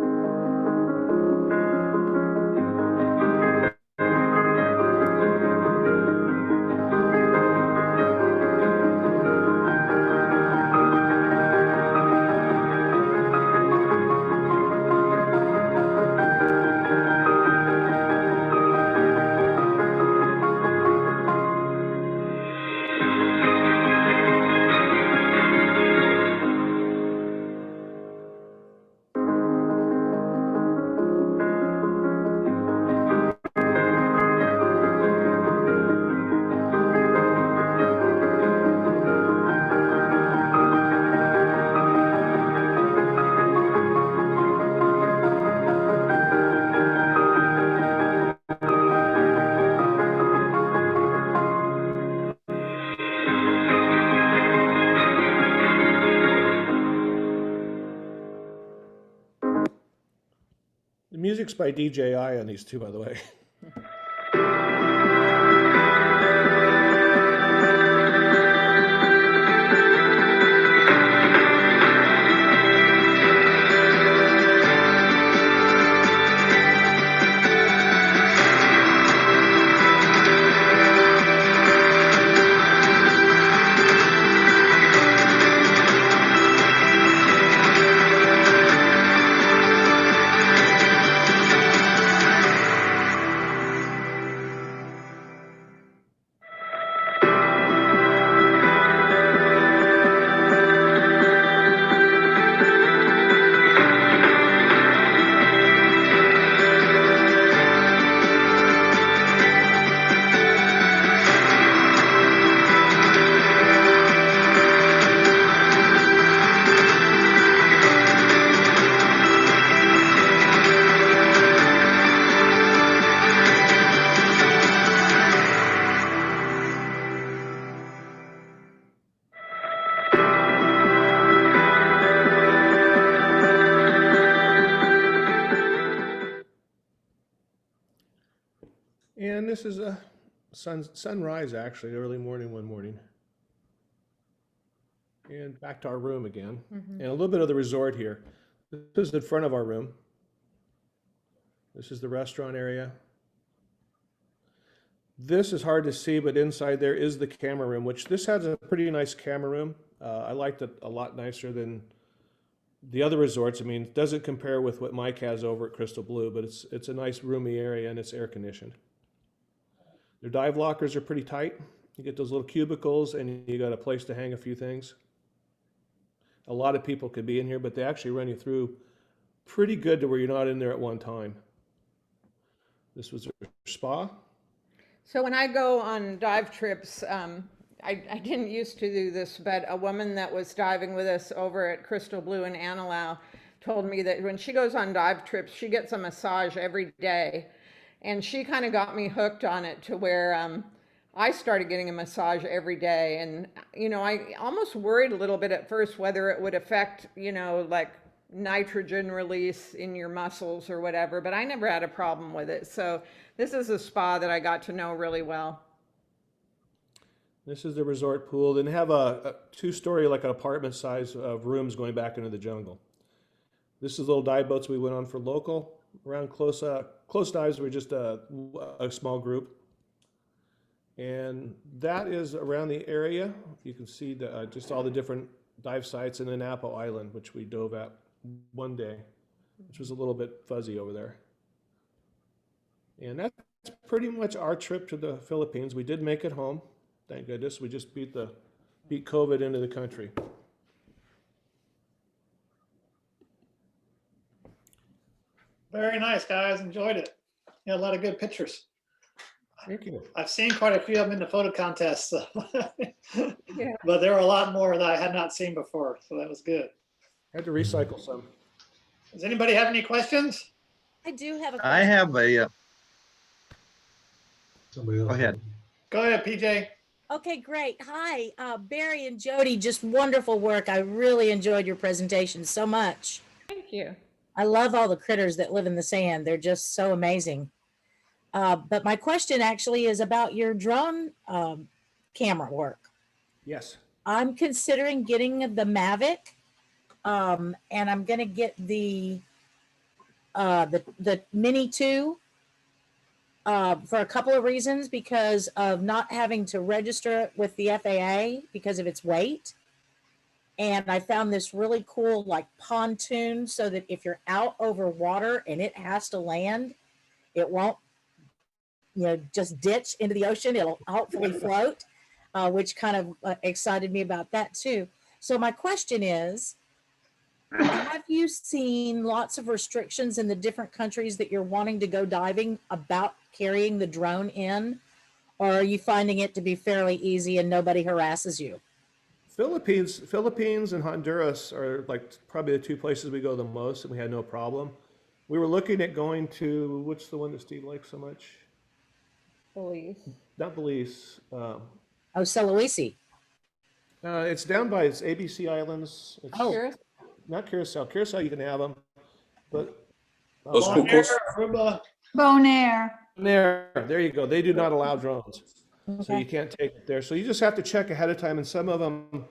The music's by DJI on these two, by the way. And this is a sunrise, actually, early morning one morning. And back to our room again. And a little bit of the resort here. This is the front of our room. This is the restaurant area. This is hard to see, but inside there is the camera room, which this has a pretty nice camera room. I liked it a lot nicer than the other resorts. I mean, it doesn't compare with what Mike has over at Crystal Blue, but it's a nice roomy area and it's air conditioned. Their dive lockers are pretty tight. You get those little cubicles and you got a place to hang a few things. A lot of people could be in here, but they actually run you through pretty good to where you're not in there at one time. This was their spa. So when I go on dive trips, I didn't used to do this, but a woman that was diving with us over at Crystal Blue in Anilau told me that when she goes on dive trips, she gets a massage every day. And she kind of got me hooked on it to where I started getting a massage every day. And, you know, I almost worried a little bit at first whether it would affect, you know, like nitrogen release in your muscles or whatever, but I never had a problem with it. So this is a spa that I got to know really well. This is the resort pool. And they have a two-story, like an apartment size of rooms going back into the jungle. This is little dive boats we went on for local. Around close dives, we're just a small group. And that is around the area. You can see just all the different dive sites in Napo Island, which we dove at one day, which was a little bit fuzzy over there. And that's pretty much our trip to the Philippines. We did make it home, thank goodness. We just beat COVID into the country. Very nice, guys. Enjoyed it. You had a lot of good pictures. Thank you. I've seen quite a few of them in the photo contest, so. Yeah. But there were a lot more that I had not seen before, so that was good. I had to recycle some. Does anybody have any questions? I do have a question. I have a. Go ahead. Go ahead, PJ. Okay, great. Hi, Barry and Jody, just wonderful work. I really enjoyed your presentation so much. Thank you. I love all the critters that live in the sand. They're just so amazing. But my question actually is about your drone camera work. Yes. I'm considering getting the Mavic, and I'm going to get the Mini 2 for a couple of reasons, because of not having to register it with the FAA because of its weight. And I found this really cool like pontoon so that if you're out over water and it has to land, it won't, you know, just ditch into the ocean. It'll hopefully float, which kind of excited me about that too. So my question is, have you seen lots of restrictions in the different countries that you're wanting to go diving about carrying the drone in? Or are you finding it to be fairly easy and nobody harasses you? Philippines and Honduras are like probably the two places we go the most, and we had no problem. We were looking at going to, what's the one that Steve likes so much? Belize. Not Belize. Sulawesi. It's down by ABC Islands. It's Oh. not Curacao. Curacao, you can have them, but Those cuckoos. Aruba. Bonaire. There you go. They do not allow drones. So Okay. you can't take it there. So you just have to check ahead of time, and some of them,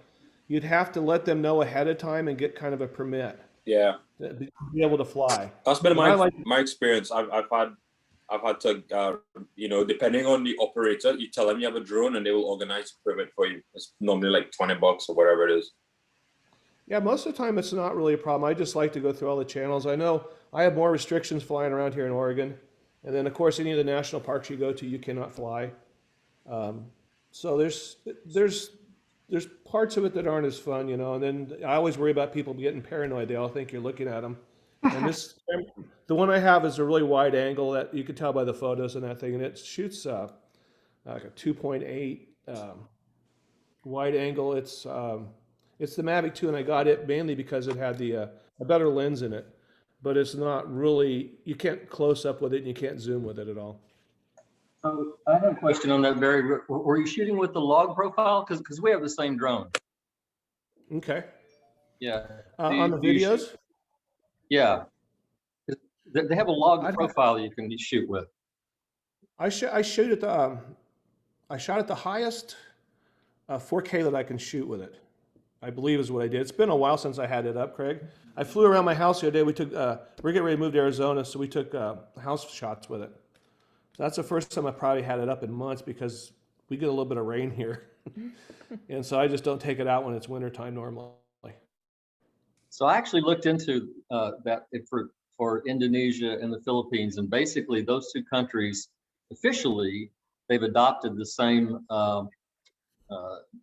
you'd have to let them know ahead of time and get kind of a permit Yeah, to be able to fly. that's been And I like, my experience. I've had to, you know, depending on the operator, you tell them you have a drone and they will organize a permit for you. It's normally like $20 or whatever it is. yeah, most of the time it's not really a problem. I just like to go through all the channels. I know I have more restrictions flying around here in Oregon. And then of course, any of the national parks you go to, you cannot fly. So there's parts of it that aren't as fun, you know, and then I always worry about people getting paranoid. They all think you're looking at them. And the one I have is a really wide angle that you can tell by the photos and that thing, and it shoots like a 2.8 wide angle. It's the Mavic 2, and I got it mainly because it had a better lens in it, but it's not really, you can't close up with it and you can't zoom with it at all. So I have a question on that, Barry. Were you shooting with the log profile? Because we have the same drone. Okay. Yeah. On the videos? Yeah. They have a log profile you can shoot with. I shot at the highest 4K that I can shoot with it, I believe is what I did. It's been a while since I had it up, Craig. I flew around my house the other day. We took, we're getting ready to move to Arizona, so we took house shots with it. That's the first time I probably had it up in months because we get a little bit of rain here. And so I just don't take it out when it's wintertime normally. So I actually looked into that for Indonesia and the Philippines, and basically those two countries, officially, they've adopted the same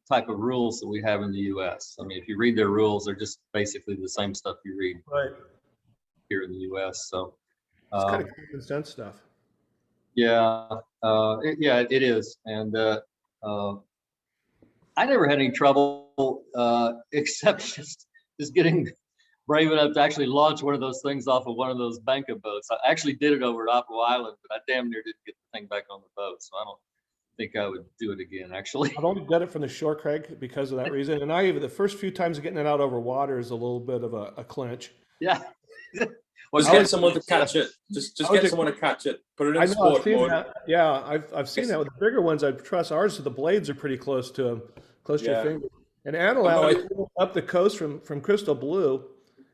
type of rules that we have in the U.S. I mean, if you read their rules, they're just basically the same stuff you read here in the U.S. So it's kind of common sense stuff. Yeah, it is, and I never had any trouble except just getting brave enough to actually launch one of those things off of one of those banca boats. I actually did it over at Apple Island, but I damn near didn't get the thing back on the boat, so I don't think I would do it again, actually. I've only done it from the shore, Craig, because of that reason. And the first few times getting it out over water is a little bit of a clinch. Yeah. Well, just get someone to catch it. Just get someone to catch it. Put it in sport mode. Yeah, I've seen that with the bigger ones. I trust ours. The blades are pretty close to them, close to your finger. And Antelope up the coast from Crystal Blue,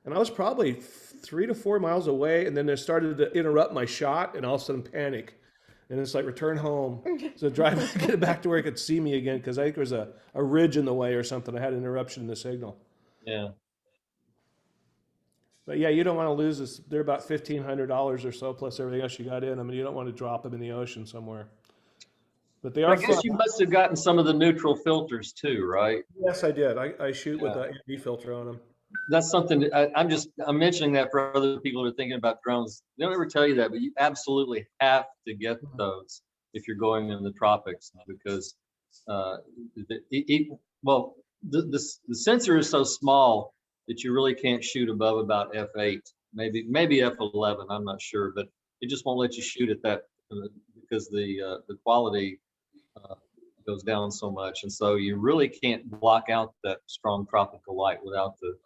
and I was probably 3 to 4 miles away, and then they started to interrupt my shot, and all of a sudden panic, and it's like return home. So drive get it back to where it could see me again because I think there was a ridge in the way or something. I had an interruption in the signal. Yeah. But yeah, you don't want to lose this. They're about $1,500 or so plus everything else you got in. I mean, you don't want to drop them in the ocean somewhere. But they are. I guess you must have gotten some of the neutral filters too, right? Yes, I did. I shoot with an ND filter on them. That's something I'm mentioning that for other people who are thinking about drones. They don't ever tell you that, but you absolutely have to get those if you're going in the tropics because the sensor is so small that you really can't shoot above about f8, maybe f11. I'm not sure, but it just won't let you shoot at that because the quality goes down so much, and so you really can't block out that strong tropical light without the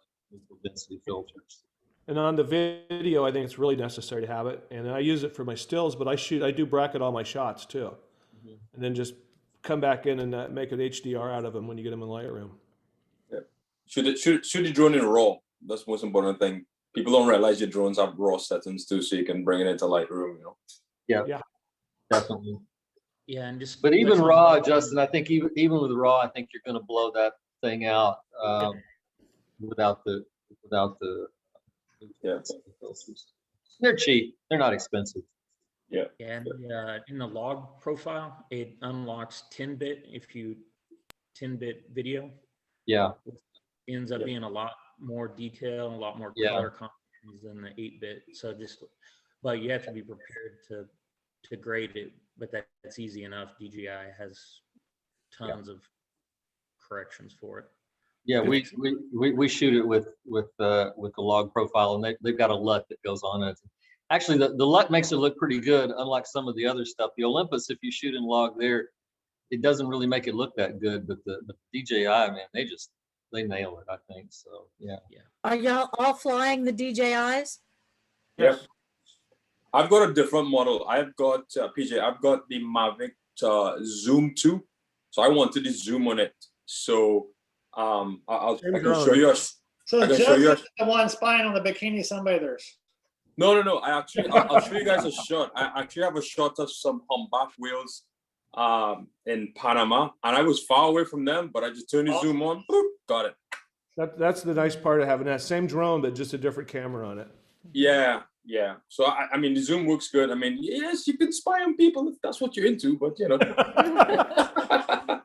density filters. And on the video, I think it's really necessary to have it. And I use it for my stills, but I do bracket all my shots too, and then just come back in and make an HDR out of them when you get them in Lightroom. Shoot the drone in RAW. That's the most important thing. People don't realize your drones have RAW settings too, so you can bring it into Lightroom. You know. Yeah. Definitely. Yeah, and just. But even RAW, Justin, I think even with RAW, I think you're going to blow that thing out without the filters. They're cheap. They're not expensive. Yeah. And in the log profile, it unlocks 10-bit if you 10-bit video. Yeah. It ends up being a lot more detail, a lot more color combinations than the 8-bit. So but you have to be prepared to grade it, but that's easy enough. DJI has tons of corrections for it. Yeah, we shoot it with the log profile, and they've got a LUT that goes on it. Actually, the LUT makes it look pretty good, unlike some of the other stuff. The Olympus, if you shoot in log there, it doesn't really make it look that good. But the DJI, man, they nail it, I think. So yeah. Are y'all all flying the DJIs? Yep. I've got a different model. I've got PJ. I've got the Mavic Zoom 2. So I wanted the zoom on it. So I can show you. So I can Joseph show you. is the one spying on the bikini sunbathers. No. I'll show you guys a shot. I actually have a shot of some humpback whales in Panama, and I was far away from them, but I just turned the zoom on. Boop, got it. That's the nice part of having that same drone, but just a different camera on it. Yeah. So I mean, the zoom works good. I mean, yes, you can spy on people if that's what you're into, but you know.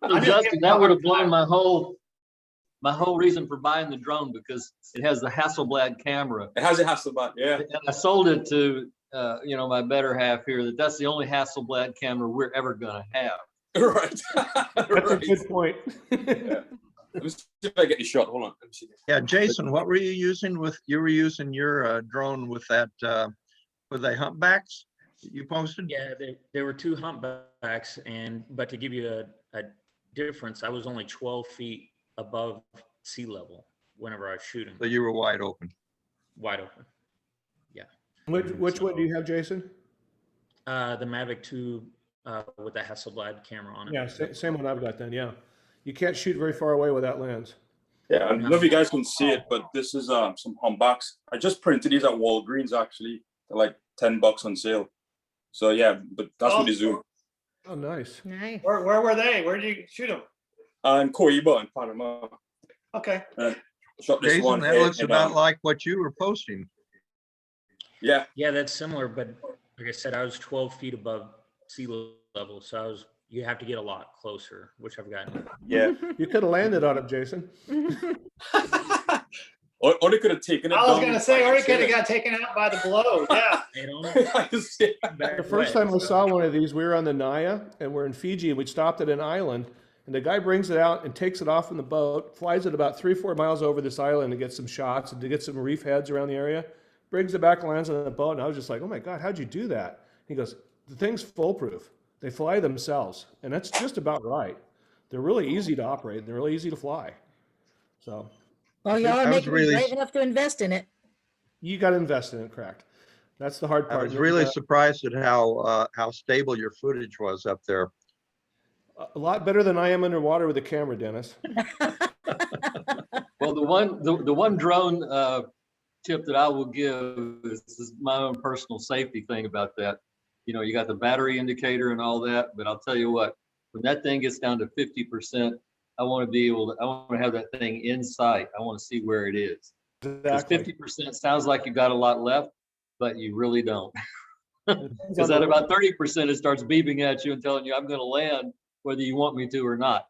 So Justin, that would have blown my whole reason for buying the drone, because it has the Hasselblad camera. It has a Hasselblad, yeah. And I sold it to my better half here, that's the only Hasselblad camera we're ever gonna have. Right. That's a good point. Yeah. Let me see if I get the shot. Hold on. Let me see. Yeah, Jason, what were you using with? You were using your drone with that with the humpbacks that you posted? Yeah, there were 2 humpbacks, but to give you a difference, I was only 12 feet above sea level whenever I was shooting. So you were wide open. Wide open. Yeah. Which one do you have, Jason? The Mavic 2 with the Hasselblad camera on it. Yeah, same one I've got then. Yeah, you can't shoot very far away with that lens. Yeah, I don't know if you guys can see it, but this is some humpbacks. I just printed these at Walgreens actually. They're like $10 on sale. So yeah, but that's with the zoom. Oh, nice. Nice. Where were they? Where did you shoot them? In Coiba in Panama. Okay. Shot this Jason, one. that looks about like what you were posting. Yeah. Yeah, that's similar, but like I said, I was 12 feet above sea level, so you have to get a lot closer, which I've gotten. Yeah. You could have landed on it, Jason. Or they could have taken it. I was gonna say, or he could have got taken out by the blow. Yeah. The first time I saw one of these, we were on the Naya, and we're in Fiji, and we stopped at an island, and the guy brings it out and takes it off in the boat, flies it about 3-4 miles over this island to get some shots and to get some reef heads around the area, brings it back, lands on the boat, and I was just like, oh my God, how'd you do that? He goes, the thing's foolproof. They fly themselves, and that's just about right. They're really easy to operate, and they're really easy to fly. So. Well, y'all are making me brave enough to invest in it. You got to invest in it, correct? That's the hard part. I was really surprised at how stable your footage was up there. A lot better than I am underwater with a camera, Dennis. Well, the one drone tip that I will give is my own personal safety thing about that. You know, you got the battery indicator and all that, but I'll tell you what, when that thing gets down to 50%, I want to have that thing in sight. I want to see where it is. Because 50% sounds like you got a lot left, but you really don't. Because at about 30%, it starts beeping at you and telling you, I'm going to land whether you want me to or not.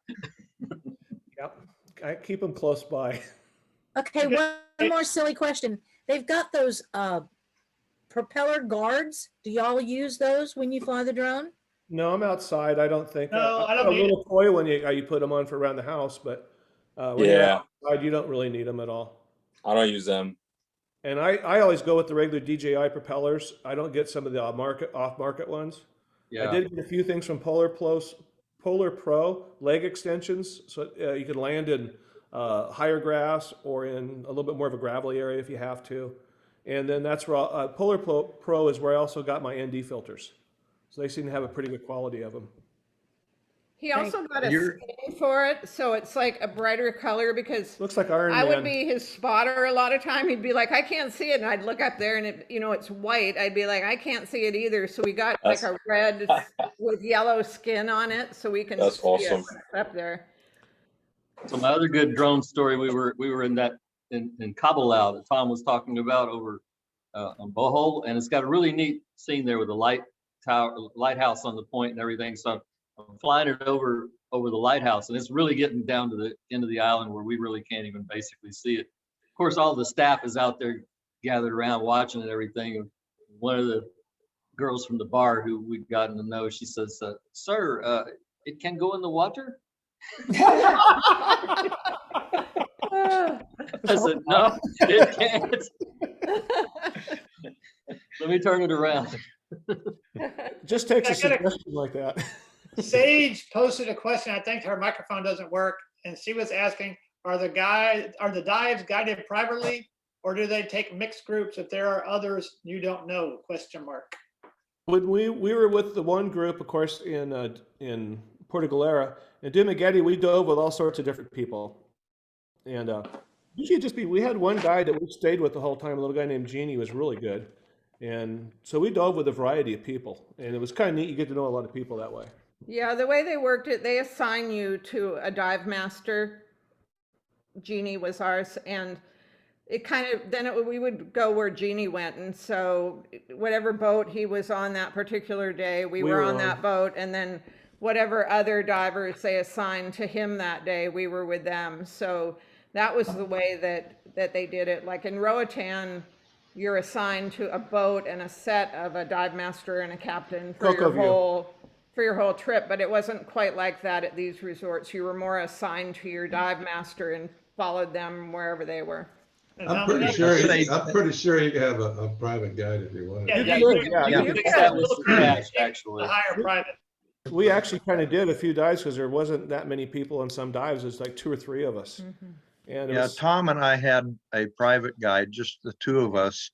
Yep, I keep them close by. Okay, one more silly question. They've got those propeller guards. Do y'all use those when you fly the drone? No, I'm outside. I don't think. No, I don't a need little toy when you put them on for around the house, but when you're outside, you don't really need them at all. I don't use them. And I always go with the regular DJI propellers. I don't get some of the off-market ones. Yeah. I did get a few things from Polar Pro leg extensions, so you can land in higher grass or in a little bit more of a gravelly area if you have to. And then that's where Polar Pro is where I also got my ND filters. So they seem to have a pretty good quality of them. He also got a skin for it, so it's like a brighter color, because looks like Iron I Man. would be his spotter a lot of time. He'd be like, I can't see it, and I'd look up there, and it's white. I'd be like, I can't see it either. So we got like a red with yellow skin on it, so we can see it up there. So my other good drone story, we were in Cabalao that Tom was talking about over on Bohol, and it's got a really neat scene there with the lighthouse on the point and everything. So I'm flying it over the lighthouse, and it's really getting down to the end of the island where we really can't even basically see it. Of course, all the staff is out there gathered around watching and everything. And one of the girls from the bar who we'd gotten to know, she says, "Sir, it can go in the water?" I said, "No, it can't." Let me turn it around. Just takes a suggestion like that. Sage posted a question. I think her microphone doesn't work, and she was asking, are the dives guided privately, or do they take mixed groups if there are others you don't know? ? When we were with the one group, of course, in Puerto Galera, in Dumaguete, we dove with all sorts of different people. And usually we had one guy that we stayed with the whole time, a little guy named Gene. He was really good. And so we dove with a variety of people. And it was kind of neat. You get to know a lot of people that way. Yeah, the way they worked it, they assign you to a dive master. Jeannie was ours, and it kind of, we would go where Jeannie went. And so whatever boat he was on that particular day, we were on that boat. And then whatever other divers they assigned to him that day, we were with them. So that was the way that they did it. Like in Roatan, you're assigned to a boat and a set of a dive master and a captain for your whole trip, but it wasn't quite like that at these resorts. You were more assigned to your dive master and followed them wherever they were. I'm pretty sure you can have a private guide if you want. You could actually hire private. We actually kind of did a few dives because there wasn't that many people on some dives. It was like 2 or 3 of us. And yeah, Tom and I had a private guide, just the 2 of us,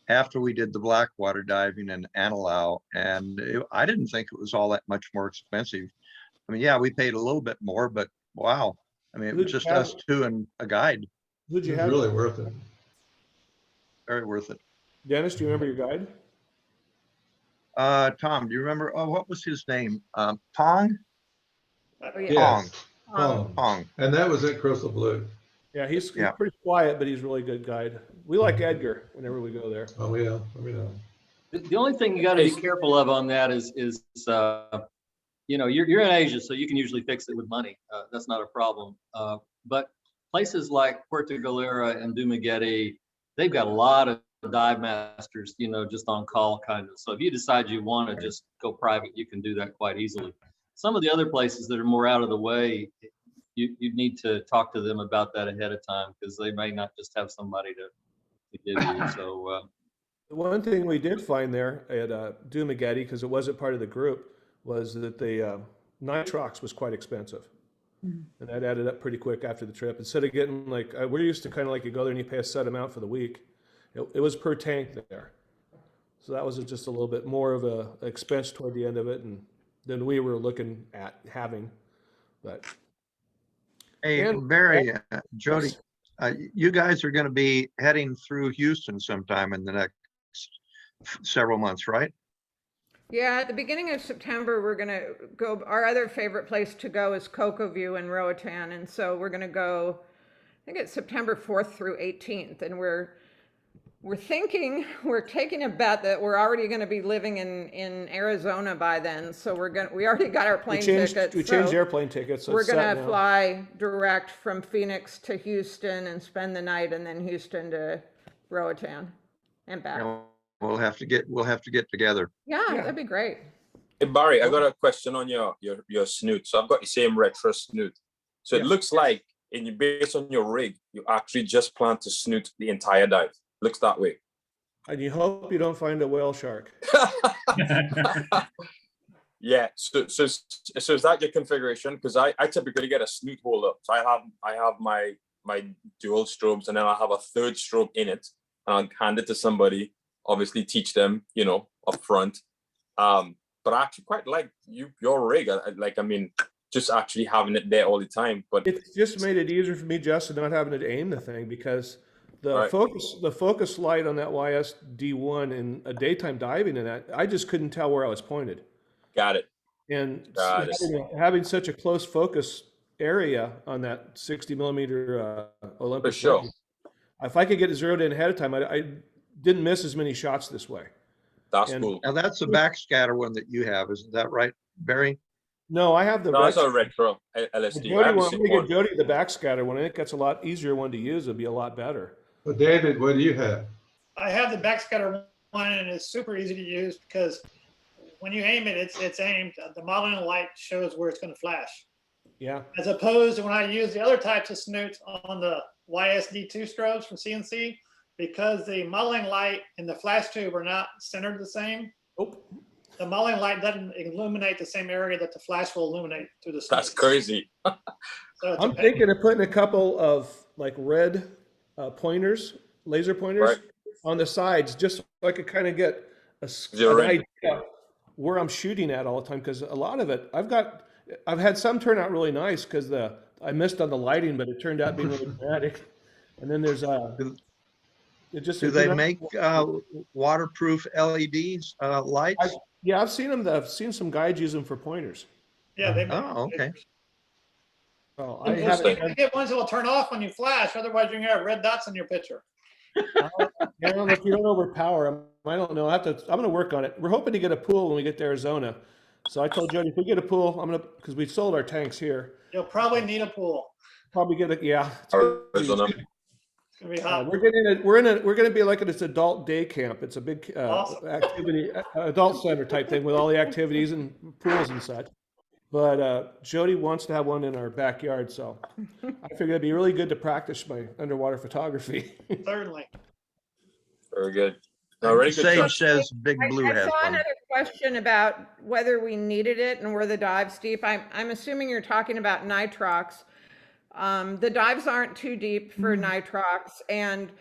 after we did the Blackwater diving in Analau, and I didn't think it was all that much more expensive. I mean, yeah, we paid a little bit more, but wow. I mean, it was just us 2 and a guide. Who'd you have? Really worth it. Very worth it. Dennis, do you remember your guide? Tom, do you remember? Oh, what was his name? Pong? Yes. Pong. And that was at Crystal Blue. Yeah, he's pretty quiet, but he's a really good guide. We like Edgar whenever we go there. Oh yeah, The only thing you got to be careful of on that is you know, you're in Asia, so you can usually fix it with money. That's not a problem. But places like Puerto Galera and Dumaguete, they've got a lot of dive masters, you know, just on call kind of. So if you decide you want to just go private, you can do that quite easily. Some of the other places that are more out of the way, you need to talk to them about that ahead of time, because they may not just have somebody to give you. So the one thing we did find there at Dumaguete, because it wasn't part of the group, was that the nitrox was quite expensive. And that added up pretty quick after the trip. Instead of getting like, we're used to kind of like you go there and you pay a set amount for the week. It was per tank there. So that was just a little bit more of a expense toward the end of it and than we were looking at having. But hey, Barry, Jody, you guys are going to be heading through Houston sometime in the next several months, right? Yeah, at the beginning of September, we're going to go. Our other favorite place to go is Cocoa View in Roatan. And so we're going to go, I think it's September 4th through 18th. And we're taking a bet that we're already going to be living in Arizona by then. So we already got our plane tickets. We changed airplane tickets. So we're going to fly direct from Phoenix to Houston and spend the night, and then Houston to Roatan and back. We'll have to get together. Yeah, that'd be great. Hey Barry, I got a question on your snoot. So I've got the same retro snoot. So it looks like, based on your rig, you actually just plan to snoot the entire dive. Looks that way. And you hope you don't find a whale shark. Yeah. So is that your configuration? Because I typically get a snoot holder. So I have my dual strobes, and then I have a third strobe in it, and I'll hand it to somebody. Obviously, teach them, you know, up front. But I actually quite like your rig. I mean, just actually having it there all the time. But it's just made it easier for me, Justin, not having to aim the thing, because the focus light on that YSD1 in a daytime diving in that, I just couldn't tell where I was pointed. Got it. And having such a close focus area on that 60 millimeter Olympus. For sure. If I could get it zeroed in ahead of time, I didn't miss as many shots this way. That's cool. Now that's the backscatter one that you have, isn't that right, Barry? No, I have the. No, that's a retro LSD. Jody the backscatter one. I think that's a lot easier one to use. It'd be a lot better. But David, what do you have? I have the backscatter one, and it's super easy to use because when you aim it, it's aimed. The modeling light shows where it's going to flash. Yeah. As opposed to when I use the other types of snoots on the YSD2 strobes from CNC, because the modeling light and the flash tube are not centered the same. The modeling light doesn't illuminate the same area that the flash will illuminate through the snoot. That's crazy. So I'm thinking of putting a couple of like red pointers, laser pointers on the sides, just so I could kind of get an idea where I'm shooting at all the time, because a lot of it, I've had some turn out really nice because I missed on the lighting, but it turned out being really dramatic. And then there's do they make waterproof LEDs lights? Yeah, I've seen them. I've seen some guys use them for pointers. Yeah, they make. Oh, okay. Oh, I get ones that will turn off when you flash. Otherwise, you're gonna have red dots in your picture. I don't know if you don't overpower them. I don't know. I'm going to work on it. We're hoping to get a pool when we get to Arizona. So I told Jody, if we get a pool, because we sold our tanks here. You'll probably need a pool. Probably get a, yeah. It's gonna be hot. We're going to be like this adult day camp. It's a big Awesome. activity, adult center type thing with all the activities and pools and such. But Jody wants to have one in our backyard, so I figured it'd be really good to practice my underwater photography. Certainly. Very good. No, very good. Sage says Big Blue I has saw one. another question about whether we needed it and were the dives deep. I'm assuming you're talking about nitrox. The dives aren't too deep for nitrox, and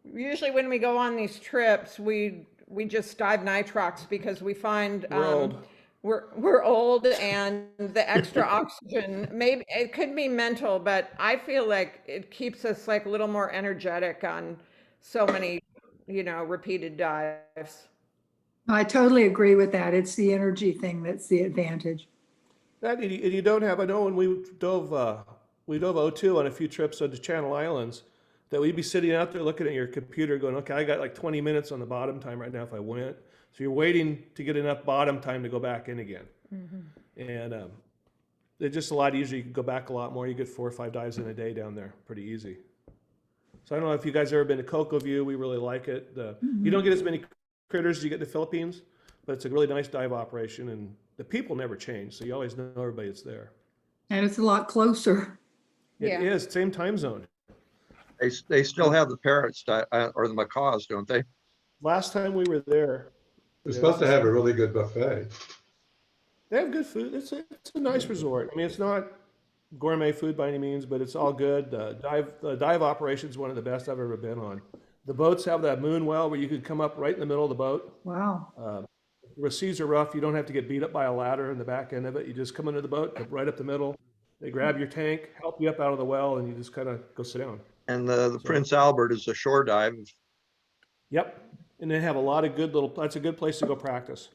usually when we go on these trips, we just dive nitrox because we find we're old and the extra oxygen, maybe it could be mental, but I feel like it keeps us like a little more energetic on so many, repeated dives. I totally agree with that. It's the energy thing that's the advantage. That and you don't have. I know when we dove O2 on a few trips to Channel Islands, that we'd be sitting out there looking at your computer, going, "Okay, I got like 20 minutes on the bottom time right now if I went." So you're waiting to get enough bottom time to go back in again, and it's just a lot easier. You can go back a lot more. You get 4 or 5 dives in a day down there, pretty easy. So I don't know if you guys ever been to Cocoa View. We really like it. You don't get as many critters as you get in the Philippines, but it's a really nice dive operation, and the people never change, so you always know everybody that's there. And it's a lot closer. It is same time zone. They still have the parrots or the macaws, don't they? Last time we were there, They're supposed to have a really good buffet. they have good food. It's a nice resort. I mean, it's not gourmet food by any means, but it's all good. The dive operation is one of the best I've ever been on. The boats have that moon well where you could come up right in the middle of the boat. Wow. Where seas are rough, you don't have to get beat up by a ladder in the back end of it. You just come into the boat, go right up the middle. They grab your tank, help you up out of the well, and you just kind of go sit down. And the Prince Albert is a shore dive. Yep. And they have a lot of that's a good place to go practice.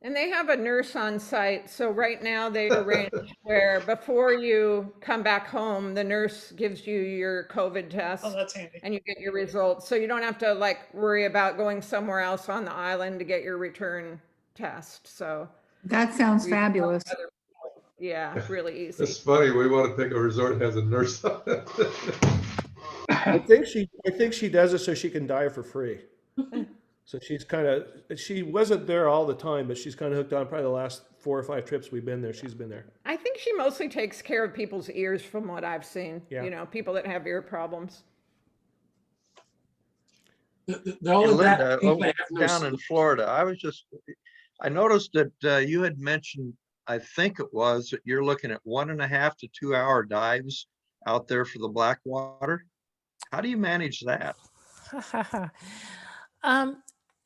And they have a nurse on site. So right now they arrange where before you come back home, the nurse gives you your COVID test. Oh, that's handy. And you get your results. So you don't have to worry about going somewhere else on the island to get your return test. So that sounds fabulous. Yeah, really easy. It's funny. We want to pick a resort that has a nurse on it. I think she does it so she can dive for free. So she wasn't there all the time, but she's kind of hooked on probably the last 4 or 5 trips we've been there. She's been there. I think she mostly takes care of people's ears from what I've seen, people that have ear problems. Linda, down in Florida, I noticed that you had mentioned, I think it was, that you're looking at 1.5 to 2 hour dives out there for the black water. How do you manage that?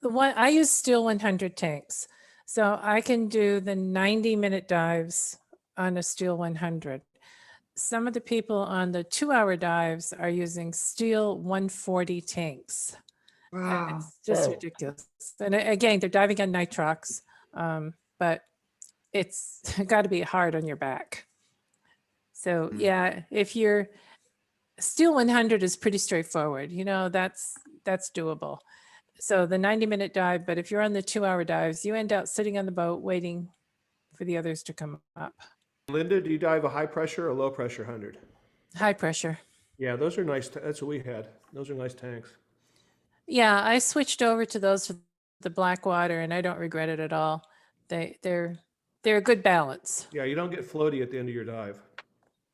The one I use Steel 100 tanks, so I can do the 90-minute dives on a Steel 100. Some of the people on the 2-hour dives are using Steel 140 tanks. Wow. It's just ridiculous. And again, they're diving on nitrox, but it's got to be hard on your back. So yeah, if you're Steel 100 is pretty straightforward. That's doable. So the 90-minute dive, but if you're on the 2-hour dives, you end up sitting on the boat waiting for the others to come up. Linda, do you dive a high pressure or low pressure 100? High pressure. Yeah, those are nice. That's what we had. Those are nice tanks. Yeah, I switched over to those for the black water, and I don't regret it at all. They're a good balance. Yeah, you don't get floaty at the end of your dive.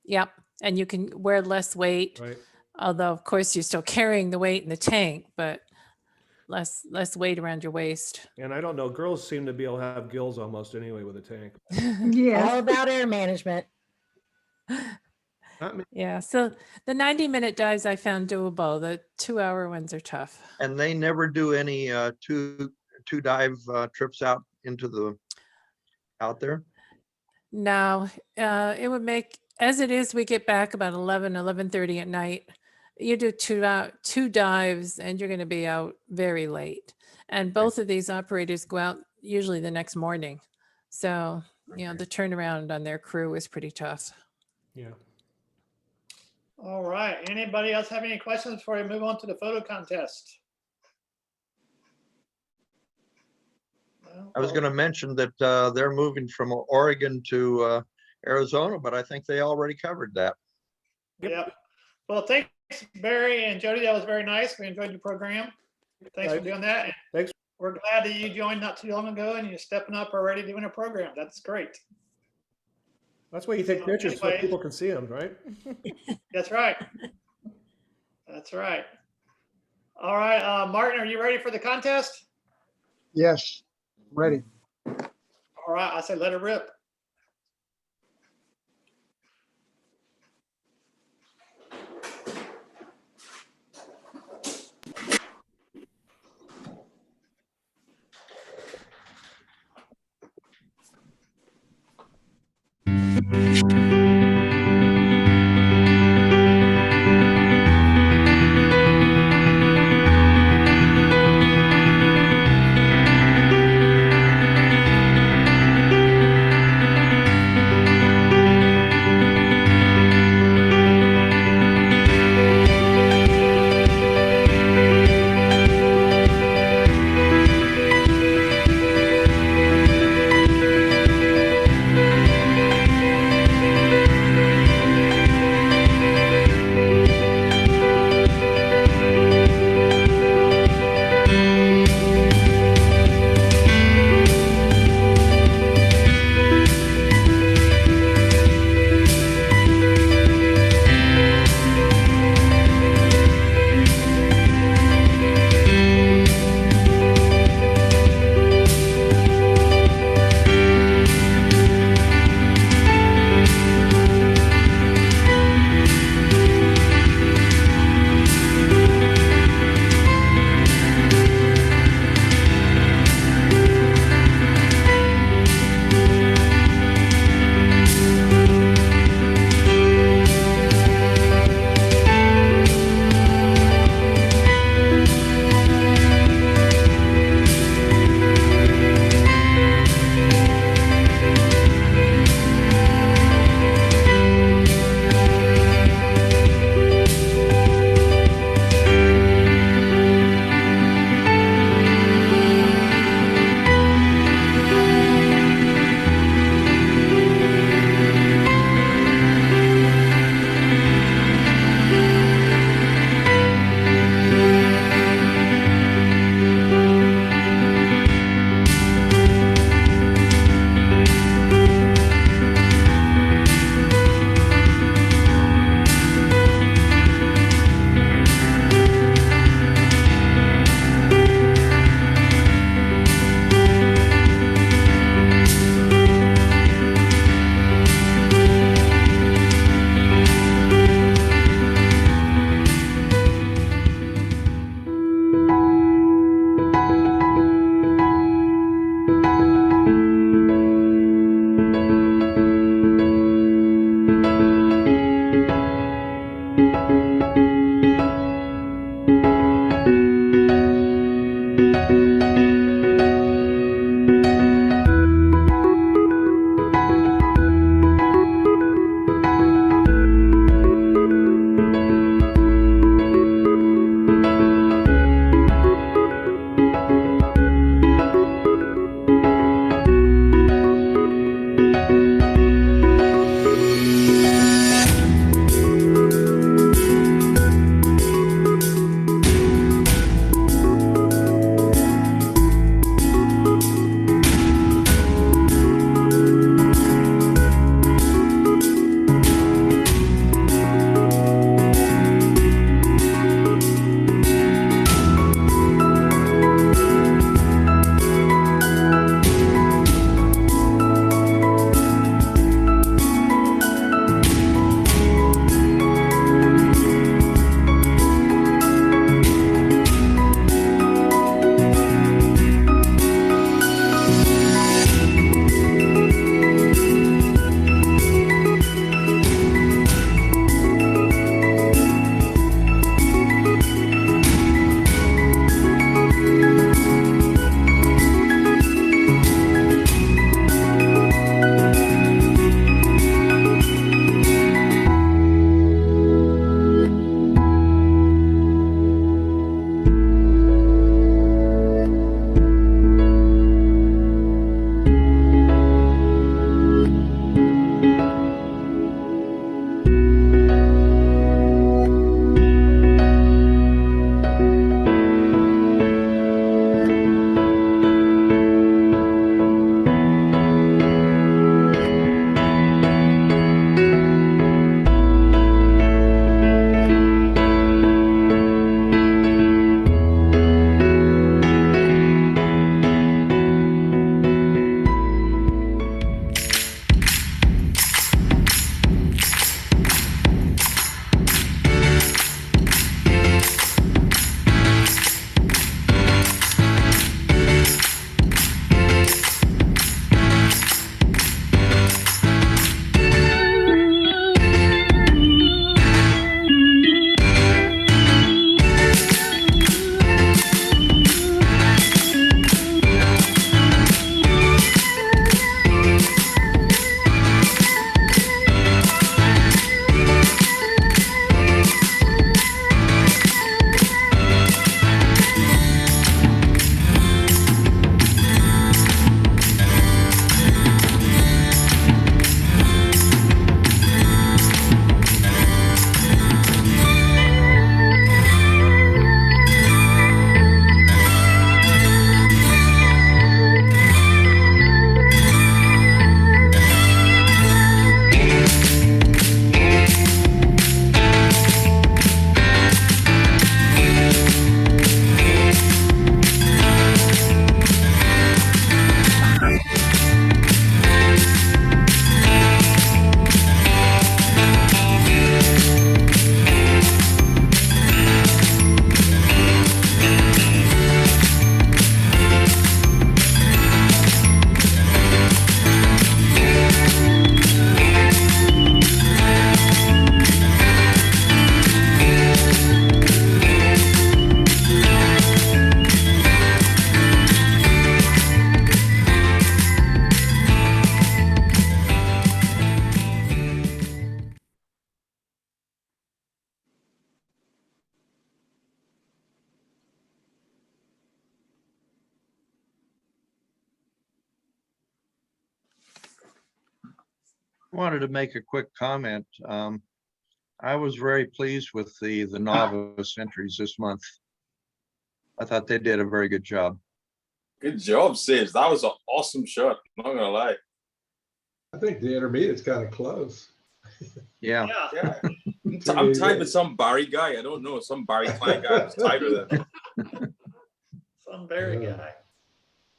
Yep, and you can wear less weight. Right. Although, of course, you're still carrying the weight in the tank, but less weight around your waist. And I don't know, girls seem to be able to have gills almost anyway with a tank. Yeah. All about air management. Yeah. So the 90-minute dives I found doable. The 2-hour ones are tough. And they never do any two dive trips out into the out there? No, it would make, as it is, we get back about 11:30 at night. You do two dives and you're going to be out very late. And both of these operators go out usually the next morning. So, the turnaround on their crew is pretty tough. Yeah. All right. Anybody else have any questions before we move on to the photo contest? I was going to mention that they're moving from Oregon to Arizona, but I think they already covered that. Yep. Well, thanks, Barry and Jody. That was very nice. We enjoyed the program. Thanks for doing that. Thanks. We're glad that you joined not too long ago and you're stepping up already doing a program. That's great. That's why you take pictures so people can see them, right? That's right. That's right. All right, Martin, are you ready for the contest? Yes, ready. All right, I said let it rip. wanted to make a quick comment. I was very pleased with the novice entries this month. I thought they did a very good job. Good job, Sis. That was an awesome shot. I'm not gonna lie. I think the intermediate's kind of close. Yeah. Yeah. I'm tied with some Barry guy. I don't know. Some Barry Cline guy was tighter than. Some Barry guy.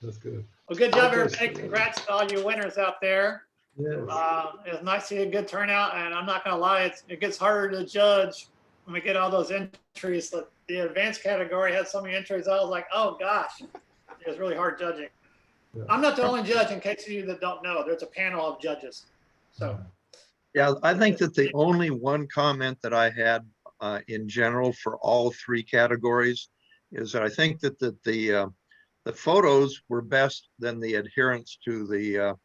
That's good. Well, good job, everybody. Congrats to all you winners out there. Yes. It was nice to see a good turnout, and I'm not gonna lie, it gets harder to judge when we get all those entries. The advanced category had so many entries. I was like, oh gosh, it was really hard judging. Yeah. I'm not the only judge, in case of you that don't know. There's a panel of judges. So. Yeah, I think that the only one comment that I had in general for all three categories is that I think that the photos were best than the adherence to the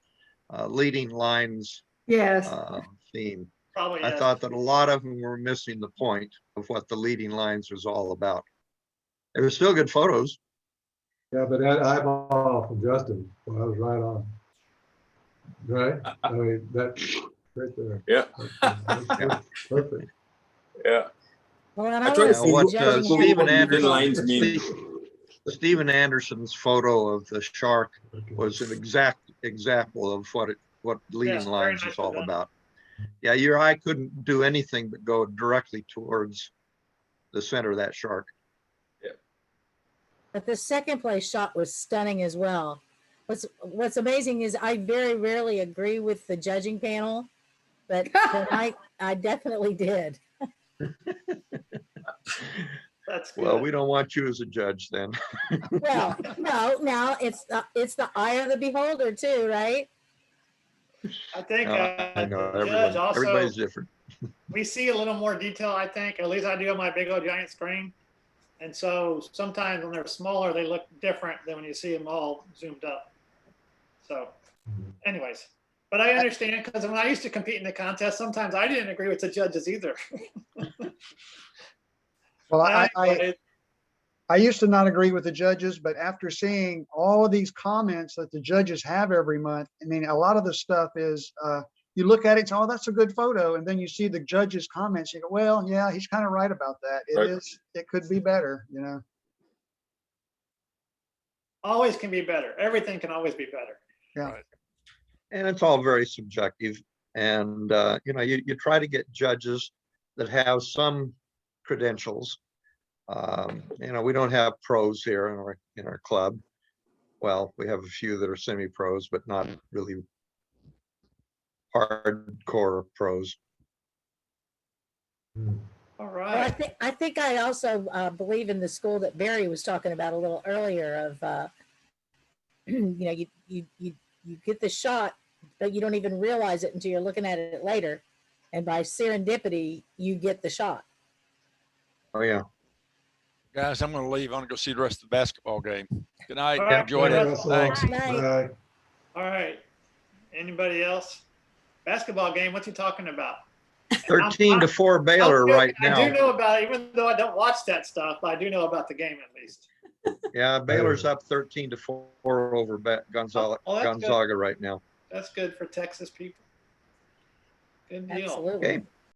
leading lines Yes. theme. Probably, I yes. thought that a lot of them were missing the point of what the leading lines was all about. They were still good photos. Yeah, but that eyeball from Justin, well, I was right on. Right? I mean, that right there. Yeah. That's perfect. Yeah. Well, and I I tried want to to see what the judging Stephen hand. Thin lines mean. Stephen Anderson's photo of the shark was an exact example of what leading Yes, very lines is nicely all done. about. Yeah, your eye couldn't do anything but go directly towards the center of that shark. But the second place shot was stunning as well. What's amazing is I very rarely agree with the judging panel, but tonight I definitely did. That's good. Well, we don't want you as a judge then. Well, no, now it's the eye of the beholder too, right? I think I know the judge also, everybody's different. we see a little more detail, I think, at least I do on my big old giant screen. And so sometimes when they're smaller, they look different than when you see them all zoomed up. So anyways, but I understand, because when I used to compete in the contest, sometimes I didn't agree with the judges either. Well, Anyways, I used to not agree with the judges, but after seeing all of these comments that the judges have every month, I mean, a lot of the stuff is, you look at it, oh, that's a good photo. And then you see the judges' comments, you go, well, yeah, he's kind of right about that. It could be better, you know? always can be better. Everything can always be better. Yeah. Right. And it's all very subjective. And, you know, you try to get judges that have some credentials. You know, we don't have pros here in our club. Well, we have a few that are semi-pros, but not really hardcore pros. All Well, right. I think I also believe in the school that Barry was talking about a little earlier of, you know, you get the shot, but you don't even realize it until you're looking at it later. And by serendipity, you get the shot. Oh, yeah. Guys, I'm going to leave. I'm going to go see the rest of the basketball game. Good night. All right. Enjoyed Good it. night. Thanks. Night. All right. Anybody else? Basketball game, what's he talking about? 13-4 Baylor right I now. do know about it, even though I don't watch that stuff, but I do know about the game at least. Yeah, Baylor's up 13-4 over Gonzaga, Oh, that's good. Gonzaga right now. That's good for Texas people. Good deal. Absolutely. Okay.